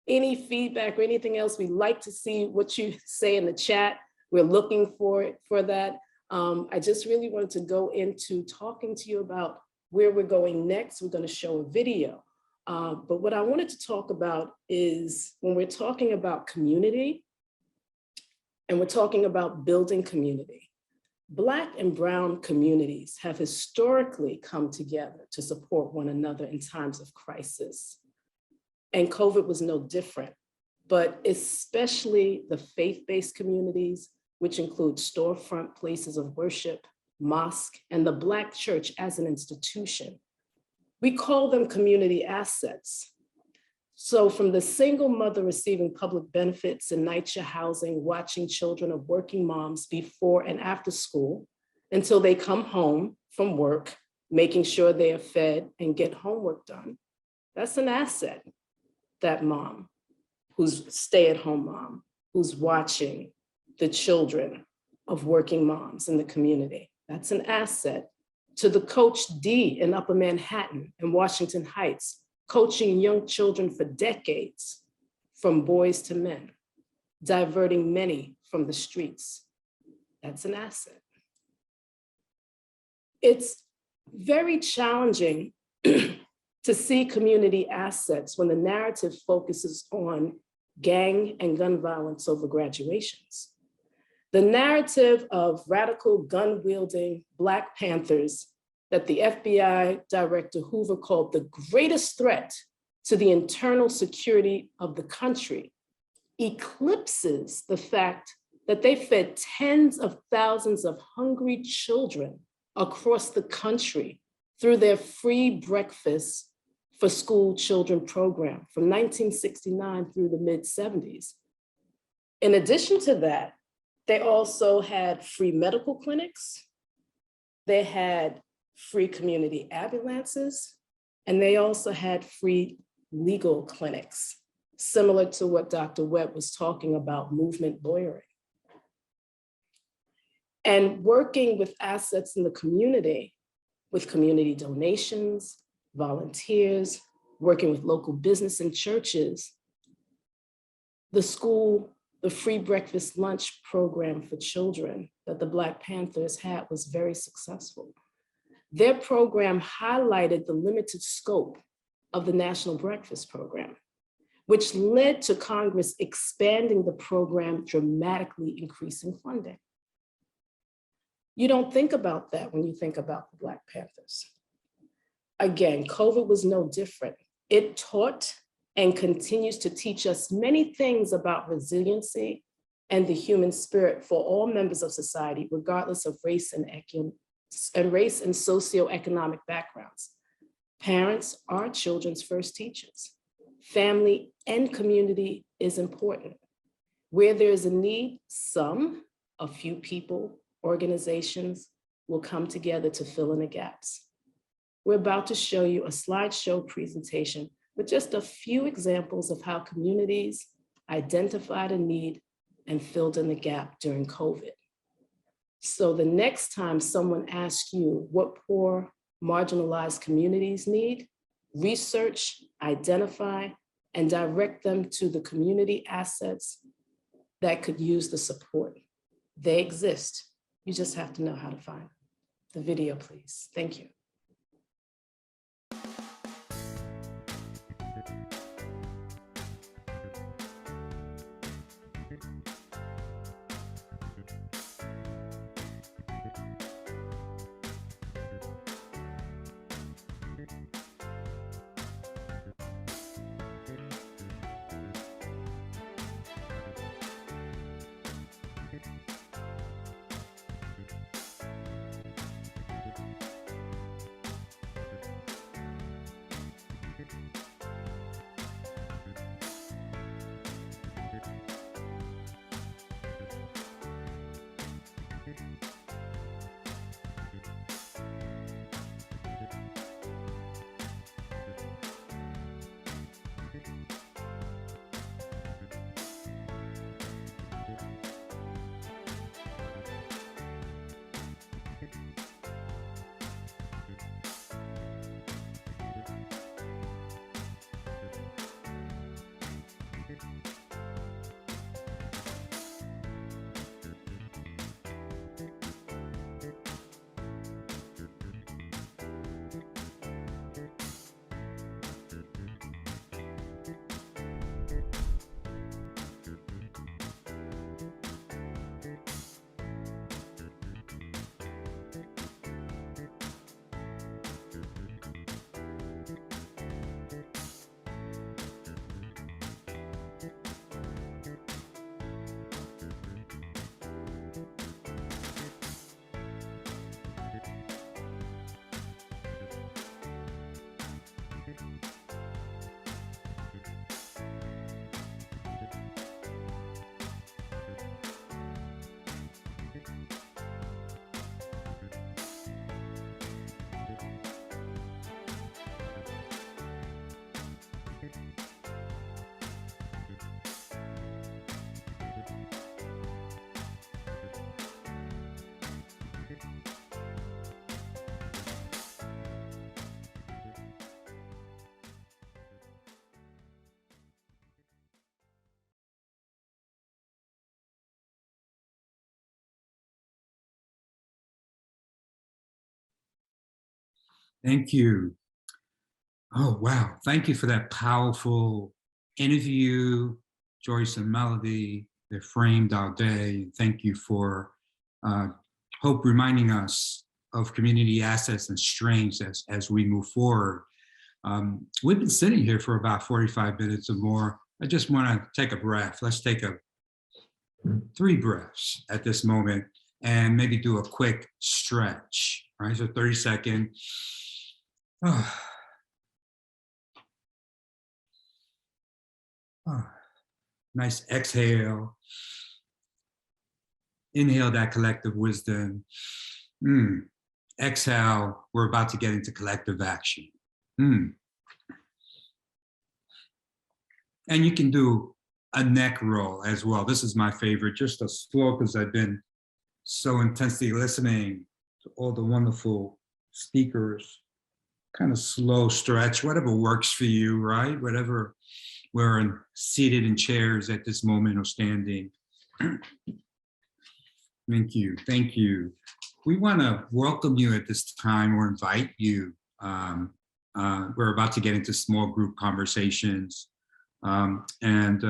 [SPEAKER 3] any feedback or anything else, we'd like to see what you say in the chat. We're looking for that. I just really wanted to go into talking to you about Where we're going next, we're going to show a video. But what I wanted to talk about is when we're talking about community and we're talking about building community, Black and Brown communities have historically come together to support one another in times of crisis. And COVID was no different, but especially the faith-based communities, which include storefront places of worship, mosque, and the Black church as an institution. We call them community assets. So from the single mother receiving public benefits and NYCHA housing, watching children of working moms before and after school, until they come home from work, making sure they are fed and get homework done, that's an asset, that mom, who's stay-at-home mom, who's watching the children of working moms in the community. That's an asset to the Coach D in Upper Manhattan and Washington Heights, coaching young children for decades, from boys to men, diverting many from the streets. That's an asset. It's very challenging to see community assets when the narrative focuses on gang and gun violence over graduations. The narrative of radical gun-wielding Black Panthers that the FBI Director Hoover called the greatest threat to the internal security of the country eclipses the fact that they fed tens of thousands of hungry children across the country through their free breakfast for school children program from 1969 through the mid-70s. In addition to that, they also had free medical clinics, they had free community ambulances, and they also had free legal clinics, similar to what Dr. Webb was talking about, movement lawyering. And working with assets in the community, with community donations, volunteers, working with local business and churches, the school, the free breakfast lunch program for children that the Black Panthers had was very successful. Their program highlighted the limited scope of the National Breakfast Program, which led to Congress expanding the program, dramatically increasing funding. You don't think about that when you think about the Black Panthers. Again, COVID was no different. It taught and continues to teach us many things about resiliency and the human spirit for all members of society, regardless of race and socioeconomic backgrounds. Parents are children's first teachers. Family and community is important. Where there is a need, a few people, organizations will come together to fill in the gaps. We're about to show you a slideshow presentation with just a few examples of how communities identified a need and filled in the gap during COVID. So the next time someone asks you what poor, marginalized communities need, research, identify, and direct them to the community assets that could use the support. They exist. You just have to know how to find them. The video, please. Thank you.
[SPEAKER 4] Thank you. Oh, wow. Thank you for that powerful interview, Joyce and Melody. They framed our day. Thank you for Hope reminding us of community assets and strengths as we move forward. We've been sitting here for about 45 minutes or more. I just want to take a breath. Let's take 3 breaths at this moment and maybe do a quick stretch, right? So 30-second. Nice exhale. Inhale that collective wisdom. Exhale, we're about to get into collective action. And you can do a neck roll as well. This is my favorite, just a slow, because I've been so intensely listening to all the wonderful speakers. Kind of slow stretch, whatever works for you, right? Whatever, we're seated in chairs at this moment or standing. Thank you, thank you. We want to welcome you at this time or invite you. We're about to get into small group conversations. It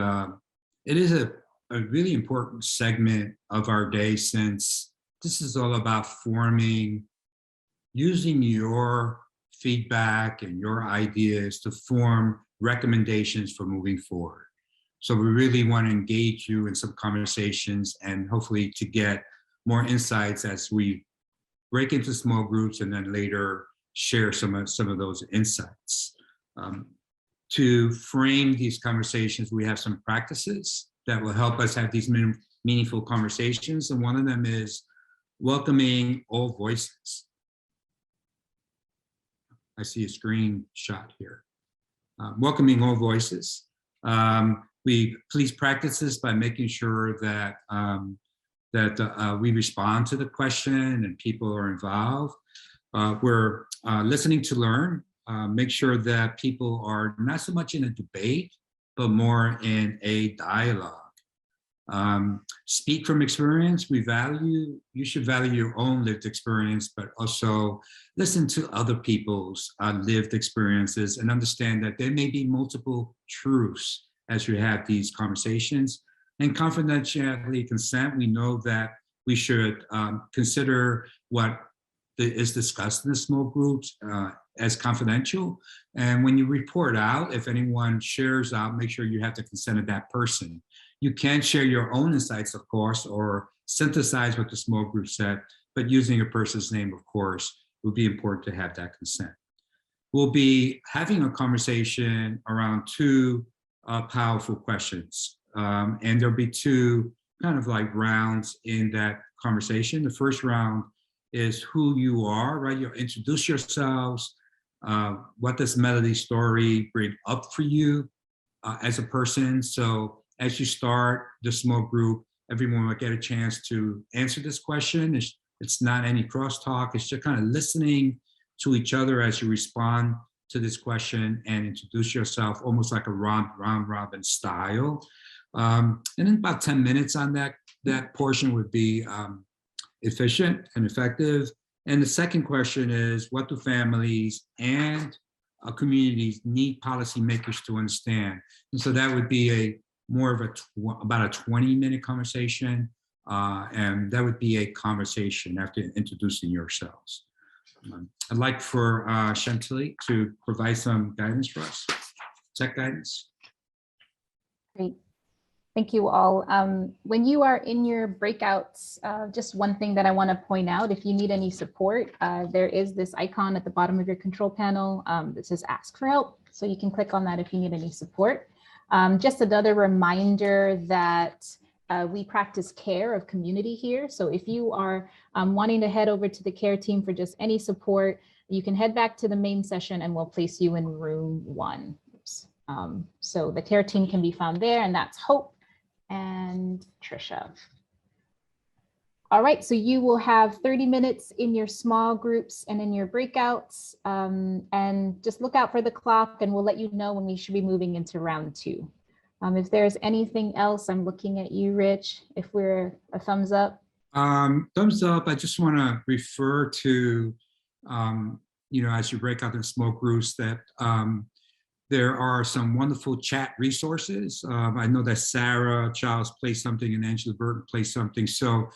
[SPEAKER 4] is a really important segment of our day, since this is all about using your feedback and your ideas to form recommendations for moving forward. So we really want to engage you in some conversations and hopefully to get more insights as we break into small groups and then later share some of those insights. To frame these conversations, we have some practices that will help us have these meaningful conversations. And one of them is welcoming all voices. I see a screenshot here. Welcoming all voices. We please practice this by making sure that we respond to the question and people are involved. We're listening to learn. Make sure that people are not so much in a debate, but more in a dialogue. Speak from experience. You should value your own lived experience, but also listen to other people's lived experiences and understand that there may be multiple truths as you have these conversations. And confidentiality consent, we know that we should consider what is discussed in the small groups as confidential. And when you report out, if anyone shares out, make sure you have the consent of that person. You can share your own insights, of course, or synthesize what the small group said, but using a person's name, of course, would be important to have that consent. We'll be having a conversation around 2 powerful questions. And there'll be 2 kind of like rounds in that conversation. The first round is who you are, right? You'll introduce yourselves. What does Melody's story bring up for you as a person? So as you start the small group, everyone will get a chance to answer this question. It's not any crosstalk. It's just kind of listening to each other as you respond to this question and introduce yourself, almost like a round robin style. And then about 10 minutes on that portion would be efficient and effective. And the second question is, what do families and communities need policymakers to understand? And so that would be about a 20-minute conversation. And that would be a conversation after introducing yourselves. I'd like for Chantilly to provide some guidance for us, tech guidance.
[SPEAKER 5] Great. Thank you all. When you are in your breakouts, just one thing that I want to point out, if you need any support, there is this icon at the bottom of your control panel that says ask for help. So you can click on that if you need any support. Just another reminder that we practice care of community here. So if you are wanting to head over to the care team for just any support, you can head back to the main session and we'll place you in room 1. So the care team can be found there, and that's Hope and Trisha. All right, so you will have 30 minutes in your small groups and in your breakouts, and just look out for the clock and we'll let you know when we should be moving into round 2. If there's anything else, I'm looking at you, Rich, if we're a thumbs up.
[SPEAKER 4] Thumbs up. I just want to refer to, as you break out in smoke groups, that there are some wonderful chat resources. I know that Sarah Childs placed something and Angela Burton placed something. So,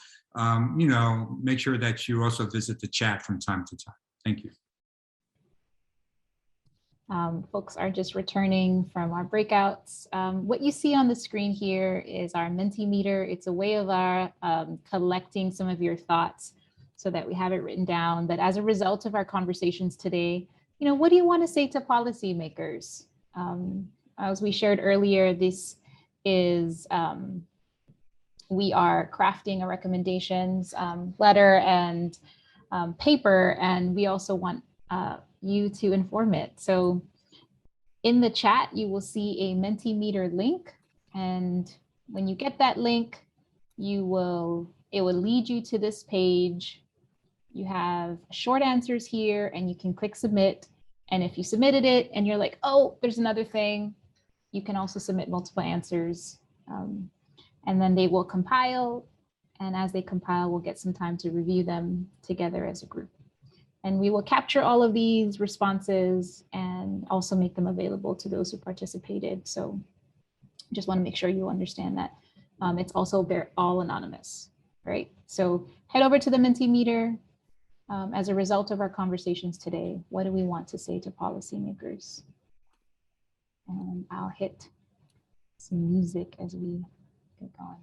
[SPEAKER 4] make sure that you also visit the chat from time to time. Thank you.
[SPEAKER 5] Folks are just returning from our breakouts. What you see on the screen here is our Mentee Meter. It's a way of our collecting some of your thoughts so that we have it written down. But as a result of our conversations today, what do you want to say to policymakers? As we shared earlier, this is, we are crafting a recommendations letter and paper, and we also want you to inform it. So in the chat, you will see a Mentee Meter link. And when you get that link, it will lead you to this page. You have short answers here and you can click submit. And if you submitted it and you're like, oh, there's another thing, you can also submit multiple answers. And then they will compile. And as they compile, we'll get some time to review them together as a group. And we will capture all of these responses and also make them available to those who participated. So just want to make sure you understand that it's also, they're all anonymous, right? So head over to the Mentee Meter. As a result of our conversations today, what do we want to say to policymakers? And I'll hit some music as we get going.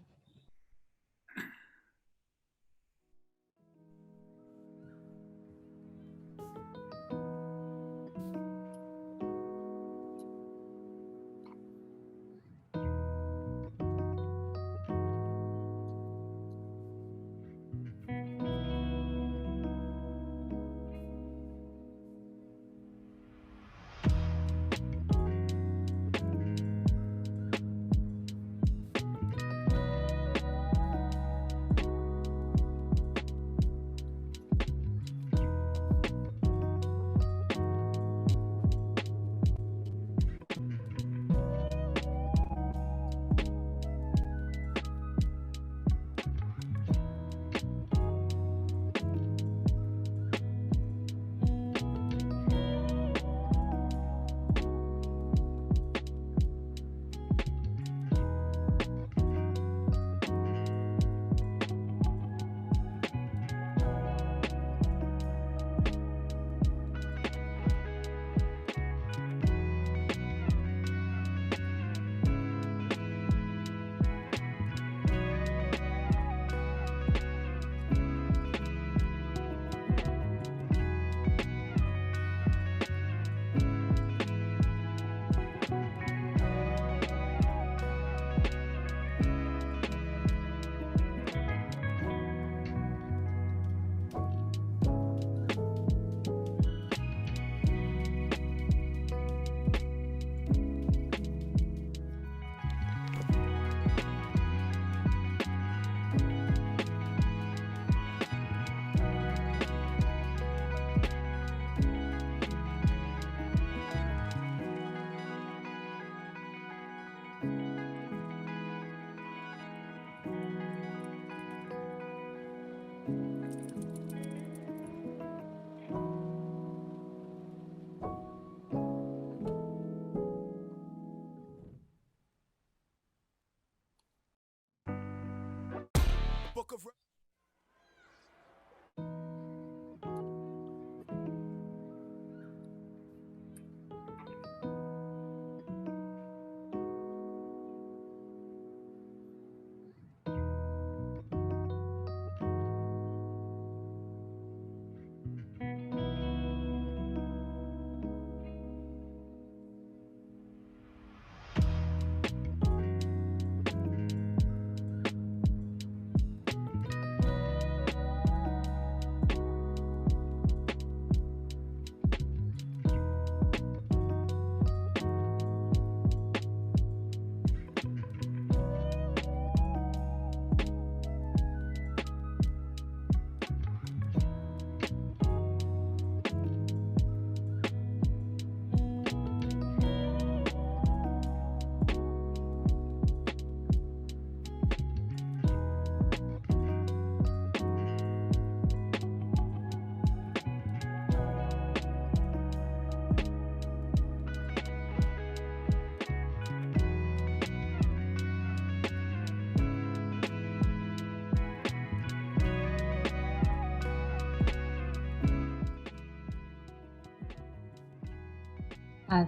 [SPEAKER 8] Book of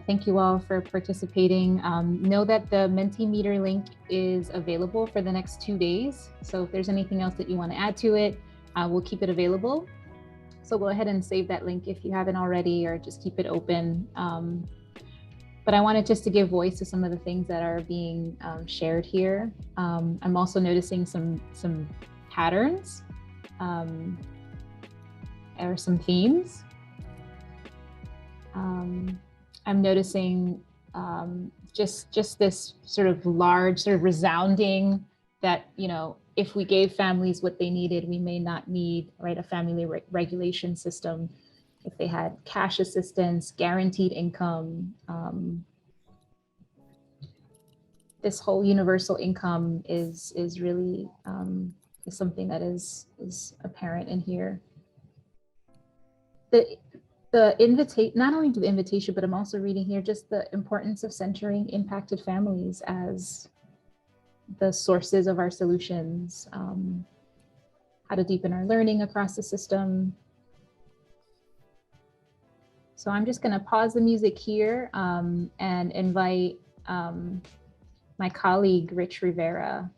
[SPEAKER 5] Thank you all for participating. Know that the Mentee Meter link is available for the next 2 days. So if there's anything else that you want to add to it, we'll keep it available. So go ahead and save that link if you haven't already, or just keep it open. But I wanted just to give voice to some of the things that are being shared here. I'm also noticing some patterns or some themes. I'm noticing just this sort of large, sort of resounding that, you know, if we gave families what they needed, we may not need, right, a family regulation system. If they had cash assistance, guaranteed income, this whole universal income is really is something that is apparent in here. Not only the invitation, but I'm also reading here just the importance of centering impacted families as the sources of our solutions, how to deepen our learning across the system. So I'm just going to pause the music here and invite my colleague, Rich Rivera,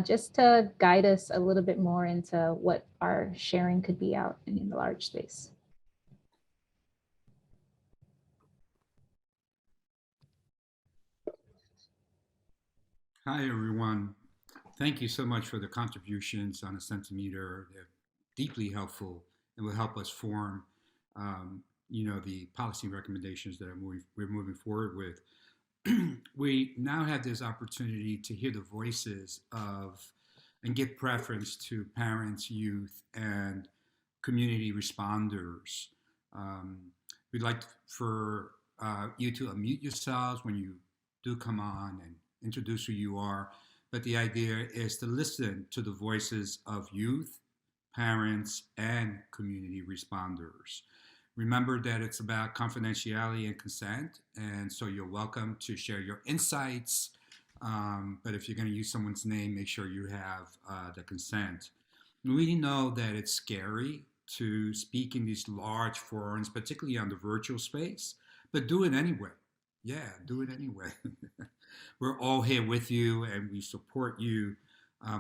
[SPEAKER 5] just to guide us a little bit more into what our sharing could be out in the large space.
[SPEAKER 4] Hi, everyone. Thank you so much for the contributions on the Centimeter. They're deeply helpful and will help us form, the policy recommendations that we're moving forward with. We now have this opportunity to hear the voices of and give preference to parents, youth, and community responders. We'd like for you to unmute yourselves when you do come on and introduce who you are. But the idea is to listen to the voices of youth, parents, and community responders. Remember that it's about confidentiality and consent, and so you're welcome to share your insights. But if you're going to use someone's name, make sure you have the consent. We know that it's scary to speak in these large forums, particularly on the virtual space, but do it anyway. Yeah, do it anyway. We're all here with you and we support you.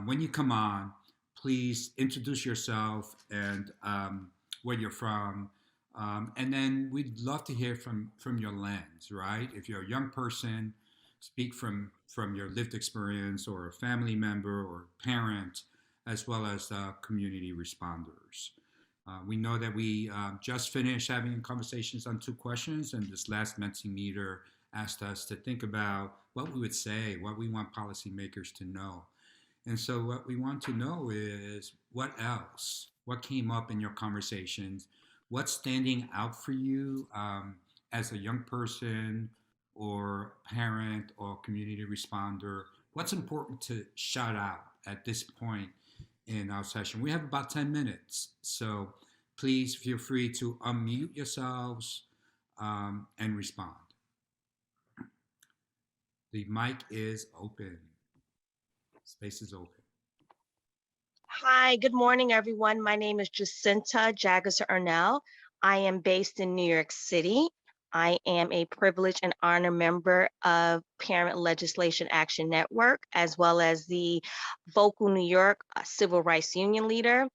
[SPEAKER 4] When you come on, please introduce yourself and where you're from. And then we'd love to hear from your lens, right? If you're a young person, speak from your lived experience, or a family member or parent, as well as community responders. We know that we just finished having conversations on 2 questions, and this last Mentee Meter asked us to think about what we would say, what we want policymakers to know. And so what we want to know is what else? What came up in your conversations? What's standing out for you as a young person or parent or community responder? What's important to shout out at this point in our session? We have about 10 minutes, so please feel free to unmute yourselves and respond. The mic is open. Space is open.
[SPEAKER 8] Hi, good morning, everyone. My name is Jacinta Jagas-Ernell. I am based in New York City. I am a privileged and honored member of Parent Legislation Action Network, as well as the Vocal New York Civil Rights Union leader.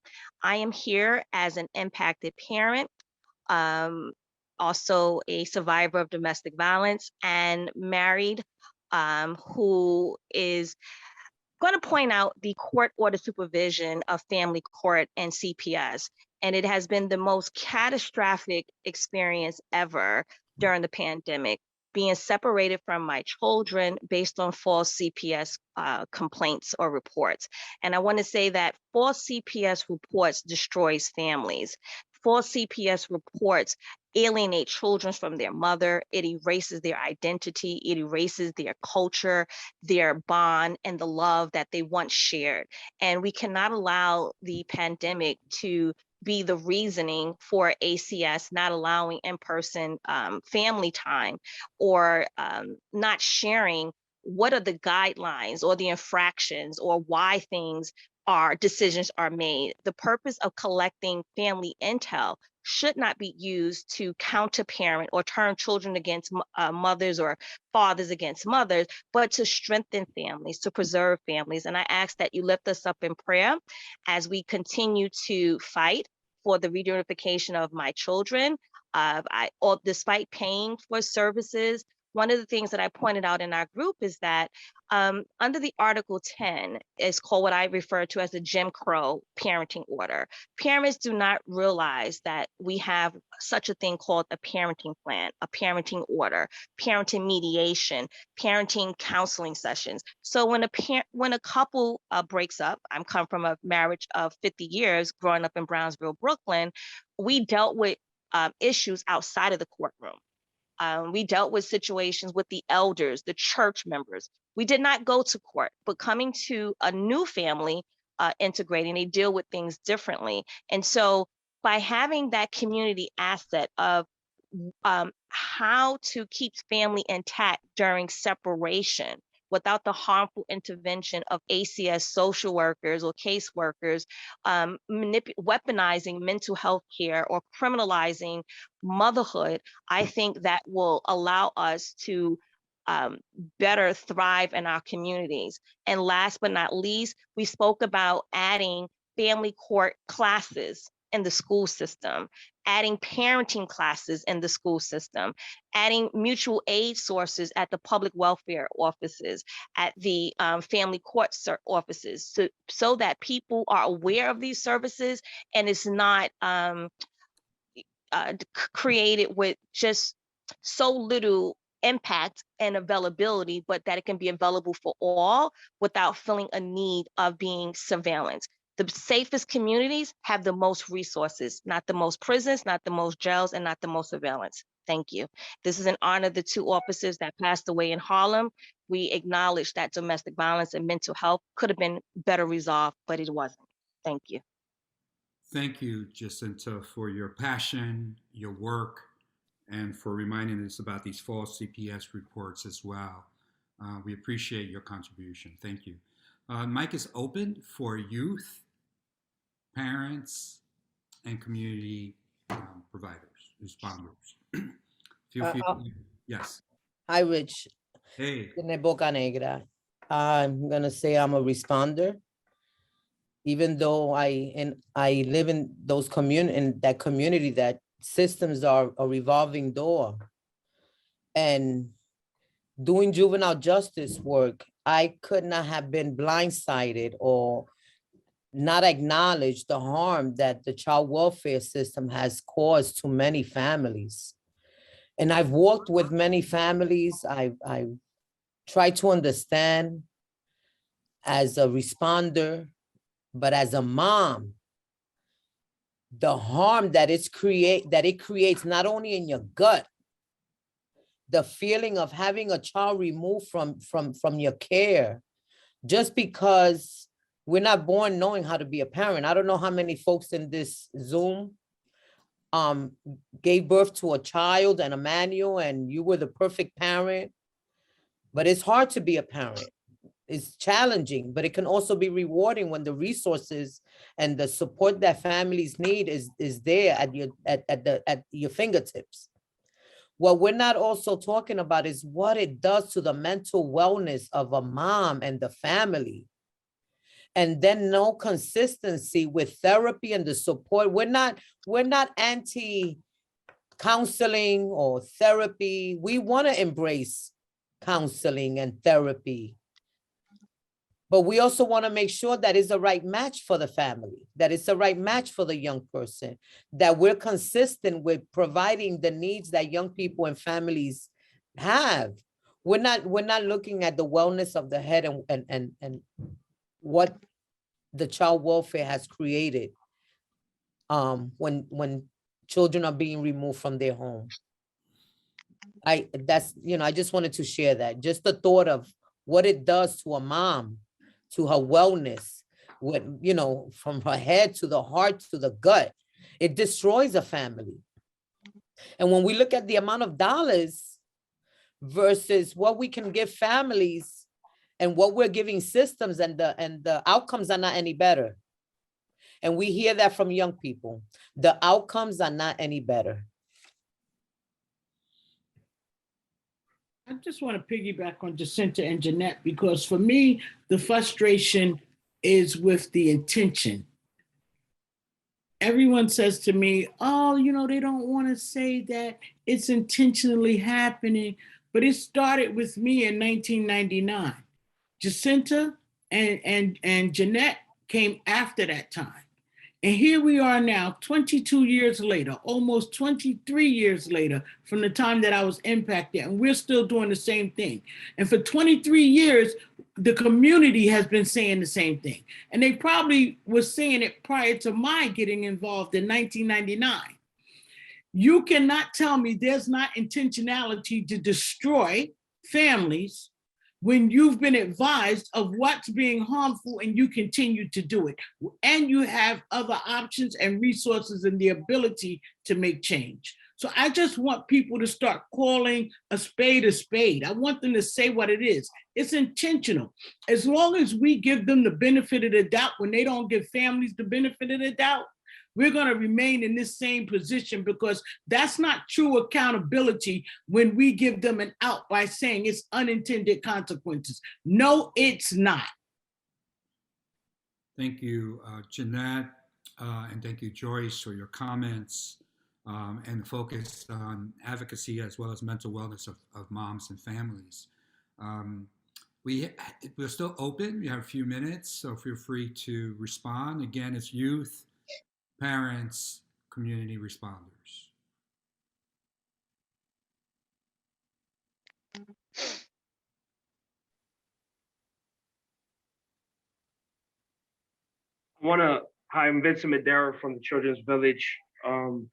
[SPEAKER 8] I am here as an impacted parent, also a survivor of domestic violence, and married, who is going to point out the court order supervision of family court and CPS. And it has been the most catastrophic experience ever during the pandemic, being separated from my children based on false CPS complaints or reports. And I want to say that false CPS reports destroys families. False CPS reports alienate children from their mother. It erases their identity. It erases their culture, their bond, and the love that they once shared. And we cannot allow the pandemic to be the reasoning for ACS not allowing in-person family time, or not sharing what are the guidelines or the infractions or why decisions are made. The purpose of collecting family intel should not be used to counter-parent or turn children against mothers or fathers against mothers, but to strengthen families, to preserve families. And I ask that you lift us up in prayer as we continue to fight for the reunification of my children. Despite paying for services, one of the things that I pointed out in our group is that under the Article 10 is called what I refer to as the Jim Crow parenting order. Parents do not realize that we have such a thing called a parenting plan, a parenting order, parenting mediation, parenting counseling sessions. So when a couple breaks up, I come from a marriage of 50 years growing up in Brownsville, Brooklyn, we dealt with issues outside of the courtroom. We dealt with situations with the elders, the church members. We did not go to court, but coming to a new family, integrating, they deal with things differently. And so by having that community asset of how to keep family intact during separation without the harmful intervention of ACS social workers or caseworkers, weaponizing mental health care or criminalizing motherhood, I think that will allow us to better thrive in our communities. And last but not least, we spoke about adding family court classes in the school system, adding parenting classes in the school system, adding mutual aid sources at the public welfare offices, at the family court offices, so that people are aware of these services and it's not created with just so little impact and availability, but that it can be available for all without feeling a need of being surveillance. The safest communities have the most resources, not the most prisons, not the most jails, and not the most surveillance. Thank you. This is an honor of the two officers that passed away in Harlem. We acknowledge that domestic violence and mental health could have been better resolved, but it wasn't. Thank you.
[SPEAKER 4] Thank you, Jacinta, for your passion, your work, and for reminding us about these false CPS reports as well. We appreciate your contribution. Thank you. Mic is open for youth, parents, and community providers, responders. Feel free. Yes.
[SPEAKER 9] Hi, Rich.
[SPEAKER 4] Hey.
[SPEAKER 9] Tiene Boca Negra. I'm gonna say I'm a responder, even though I live in that community that systems are a revolving door. And doing juvenile justice work, I could not have been blindsided or not acknowledge the harm that the child welfare system has caused to many families. And I've worked with many families. I try to understand as a responder, but as a mom, the harm that it creates not only in your gut, the feeling of having a child removed from your care, just because we're not born knowing how to be a parent. I don't know how many folks in this Zoom gave birth to a child and a manual and you were the perfect parent, but it's hard to be a parent. It's challenging, but it can also be rewarding when the resources and the support that families need is there at your fingertips. What we're not also talking about is what it does to the mental wellness of a mom and the family. And then no consistency with therapy and the support. We're not anti-counseling or therapy. We want to embrace counseling and therapy. But we also want to make sure that it's the right match for the family, that it's the right match for the young person, that we're consistent with providing the needs that young people and families have. We're not looking at the wellness of the head and what the child welfare has created when children are being removed from their home. I just wanted to share that. Just the thought of what it does to a mom, to her wellness, from her head to the heart to the gut. It destroys a family. And when we look at the amount of dollars versus what we can give families and what we're giving systems, and the outcomes are not any better. And we hear that from young people. The outcomes are not any better.
[SPEAKER 6] I just want to piggyback on Jacinta and Jeanette, because for me, the frustration is with the intention. Everyone says to me, oh, you know, they don't want to say that it's intentionally happening, but it started with me in 1999. Jacinta and Jeanette came after that time. And here we are now, 22 years later, almost 23 years later from the time that I was impacted, and we're still doing the same thing. And for 23 years, the community has been saying the same thing. And they probably were saying it prior to my getting involved in 1999. You cannot tell me there's not intentionality to destroy families when you've been advised of what's being harmful and you continue to do it. And you have other options and resources and the ability to make change. So I just want people to start calling a spade a spade. I want them to say what it is. It's intentional. As long as we give them the benefit of the doubt when they don't give families the benefit of the doubt, we're going to remain in this same position, because that's not true accountability when we give them an out by saying it's unintended consequences. No, it's not.
[SPEAKER 4] Thank you, Jeanette, and thank you, Joyce, for your comments and the focus on advocacy as well as mental wellness of moms and families. We're still open. We have a few minutes, so feel free to respond. Again, it's youth, parents, community responders.
[SPEAKER 10] Hi, I'm Vincent Madera from the Children's Village. I'm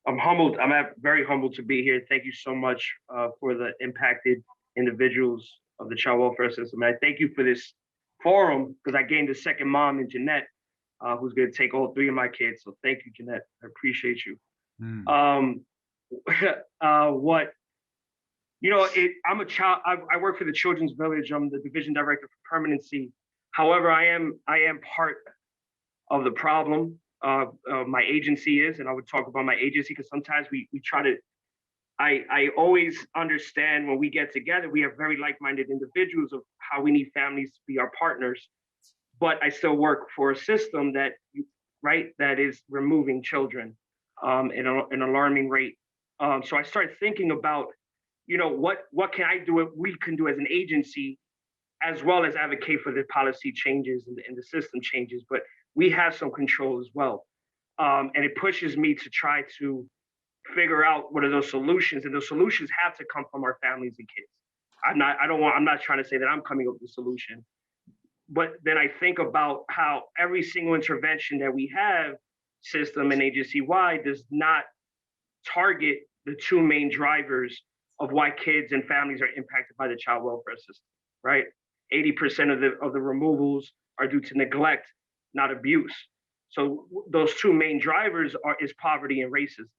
[SPEAKER 10] humbled. Very humbled to be here. Thank you so much for the impacted individuals of the child welfare system. And I thank you for this forum, because I gained a second mom in Jeanette, who's going to take all three of my kids. So thank you, Jeanette. I appreciate you. I'm a child. I work for the Children's Village. I'm the division director for permanency. However, I am part of the problem. My agency is, and I would talk about my agency because sometimes we try to. I always understand when we get together, we have very like-minded individuals of how we need families to be our partners. But I still work for a system that is removing children in an alarming rate. So I started thinking about, what can I do, what we can do as an agency, as well as advocate for the policy changes and the system changes, but we have some control as well. And it pushes me to try to figure out what are those solutions, and those solutions have to come from our families and kids. I'm not trying to say that I'm coming up with a solution. But then I think about how every single intervention that we have, system and agency-wide, does not target the two main drivers of why kids and families are impacted by the child welfare system, right? 80% of the removals are due to neglect, not abuse. So those two main drivers is poverty and racism.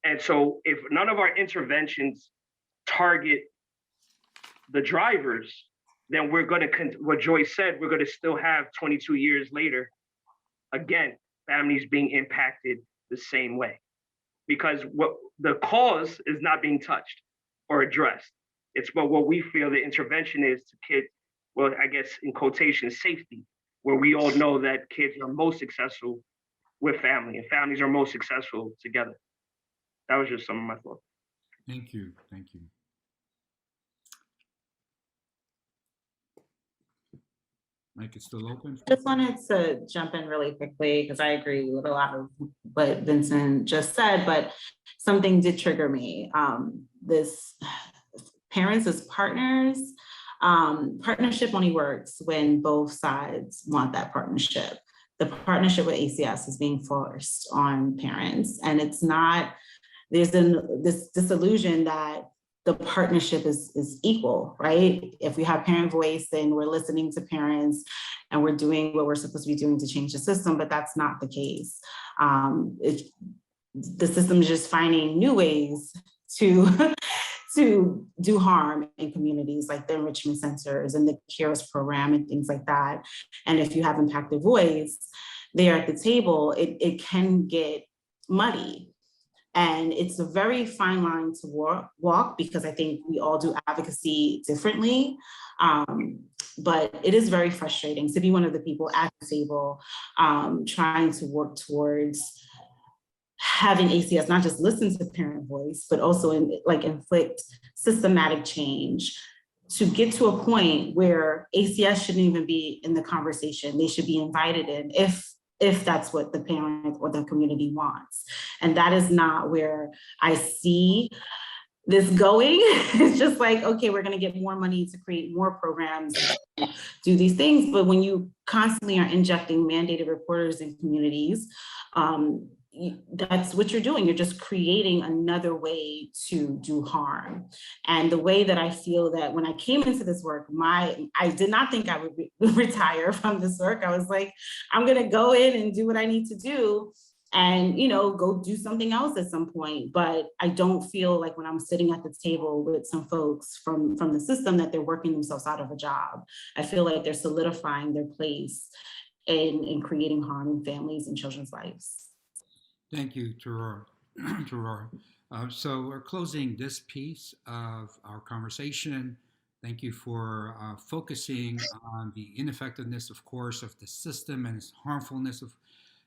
[SPEAKER 10] And so if none of our interventions target the drivers, then we're going to, what Joyce said, we're going to still have 22 years later, again, families being impacted the same way. Because what the cause is not being touched or addressed. It's about what we feel the intervention is to kids, well, I guess in quotation, safety, where we all know that kids are most successful with family and families are most successful together. That was just some of my thoughts.
[SPEAKER 4] Thank you. Thank you. Mic is still open.
[SPEAKER 11] Just wanted to jump in really quickly because I agree with a lot of what Vincent just said, but something did trigger me. This parents as partners, partnership only works when both sides want that partnership. The partnership with ACS is being forced on parents, and it's not, there's this illusion that the partnership is equal, right? If we have parent voice and we're listening to parents and we're doing what we're supposed to be doing to change the system, but that's not the case. The system is just finding new ways to do harm in communities like the enrichment centers and the CARES program and things like that. And if you have impacted voice, there at the table, it can get muddy. And it's a very fine line to walk because I think we all do advocacy differently. But it is very frustrating to be one of the people at the table trying to work towards having ACS not just listen to parent voice, but also inflict systematic change to get to a point where ACS shouldn't even be in the conversation. They should be invited in if that's what the parent or the community wants. And that is not where I see this going. It's just like, okay, we're going to get more money to create more programs, do these things. But when you constantly are injecting mandated reporters in communities, that's what you're doing. You're just creating another way to do harm. And the way that I feel that when I came into this work, I did not think I would retire from this work. I was like, I'm going to go in and do what I need to do and, go do something else at some point. But I don't feel like when I'm sitting at the table with some folks from the system that they're working themselves out of a job. I feel like they're solidifying their place in creating harm in families and children's lives.
[SPEAKER 4] Thank you, Terora. So we're closing this piece of our conversation. Thank you for focusing on the ineffectiveness, of course, of the system and its harmfulness of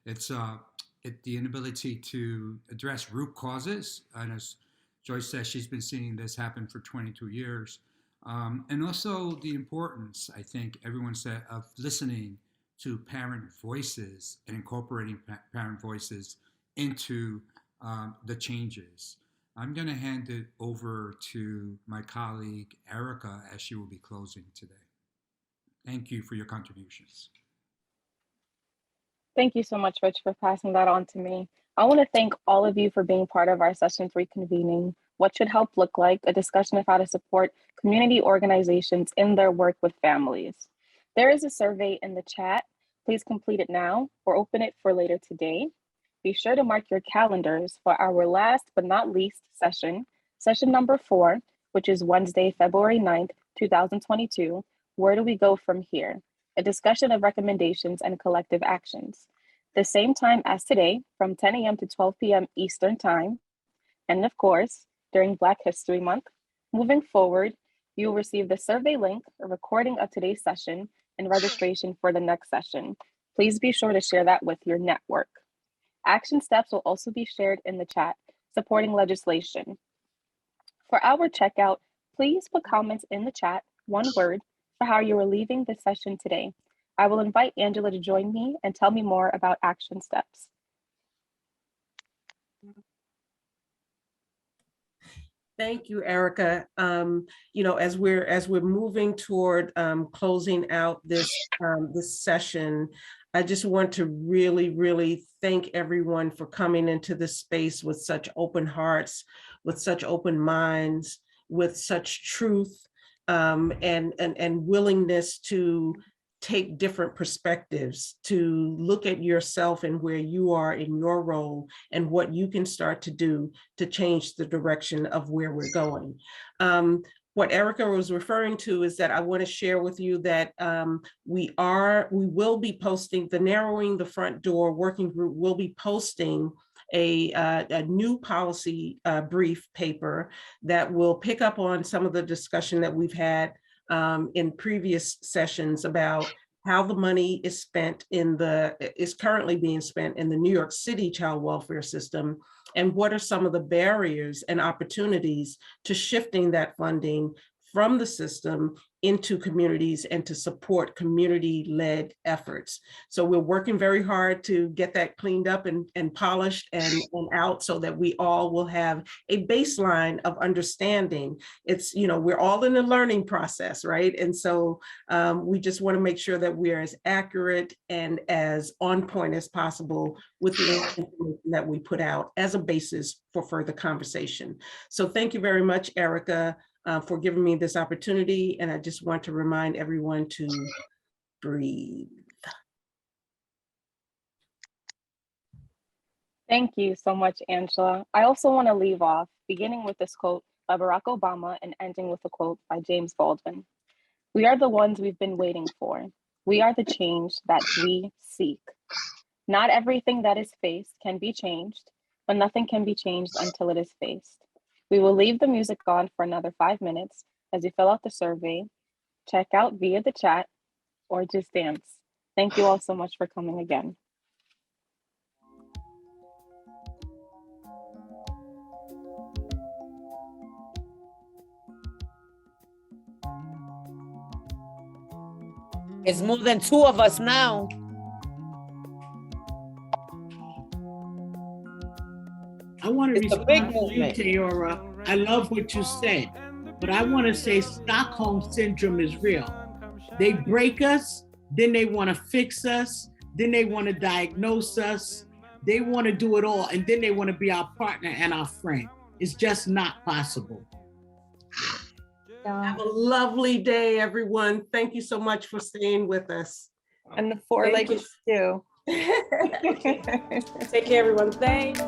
[SPEAKER 4] the inability to address root causes. And as Joyce says, she's been seeing this happen for 22 years. And also the importance, I think everyone said, of listening to parent voices and incorporating parent voices into the changes. I'm going to hand it over to my colleague, Erica, as she will be closing today. Thank you for your contributions.
[SPEAKER 12] Thank you so much, Rich, for passing that on to me. I want to thank all of you for being part of our session 3 convening. What should help look like? A discussion of how to support community organizations in their work with families. There is a survey in the chat. Please complete it now or open it for later today. Be sure to mark your calendars for our last but not least session number 4, which is Wednesday, February 9th, 2022. Where do we go from here? A discussion of recommendations and collective actions. The same time as today, from 10 a.m. to 12 p.m. Eastern Time. And of course, during Black History Month. Moving forward, you will receive the survey link, a recording of today's session, and registration for the next session. Please be sure to share that with your network. Action steps will also be shared in the chat, supporting legislation. For our checkout, please put comments in the chat, one word, for how you are leaving this session today. I will invite Angela to join me and tell me more about action steps.
[SPEAKER 2] Thank you, Erica. As we're moving toward closing out this session, I just want to really, really thank everyone for coming into this space with such open hearts, with such open minds, with such truth, and willingness to take different perspectives, to look at yourself and where you are in your role and what you can start to do to change the direction of where we're going. What Erica was referring to is that I want to share with you that we will be posting, the Narrowing the Front Door Working Group will be posting a new policy brief paper that will pick up on some of the discussion that we've had in previous sessions about how the money is currently being spent in the New York City child welfare system, and what are some of the barriers and opportunities to shifting that funding from the system into communities and to support community-led efforts. So we're working very hard to get that cleaned up and polished and out so that we all will have a baseline of understanding. It's, we're all in the learning process, right? And so we just want to make sure that we're as accurate and as on point as possible with the information that we put out as a basis for further conversation. So thank you very much, Erica, for giving me this opportunity. And I just want to remind everyone to breathe.
[SPEAKER 12] Thank you so much, Angela. I also want to leave off beginning with this quote by Barack Obama and ending with a quote by James Baldwin. We are the ones we've been waiting for. We are the change that we seek. Not everything that is faced can be changed, but nothing can be changed until it is faced. We will leave the music on for another 5 minutes as you fill out the survey, check out via the chat, or just dance. Thank you all so much for coming again.
[SPEAKER 9] It's more than 2 of us now.
[SPEAKER 6] I want to
[SPEAKER 9] It's a big
[SPEAKER 6] respond to you,
[SPEAKER 9] movement.
[SPEAKER 6] Tayora. I love what you said, but I want to say Stockholm Syndrome is real. They break us, then they want to fix us, then they want to diagnose us, they want to do it all, and then they want to be our partner and our friend. It's just not possible.
[SPEAKER 2] Have a lovely day, everyone. Thank you so much for staying with us.
[SPEAKER 13] And the four-legged stew.
[SPEAKER 3] Take care, everyone. Thanks.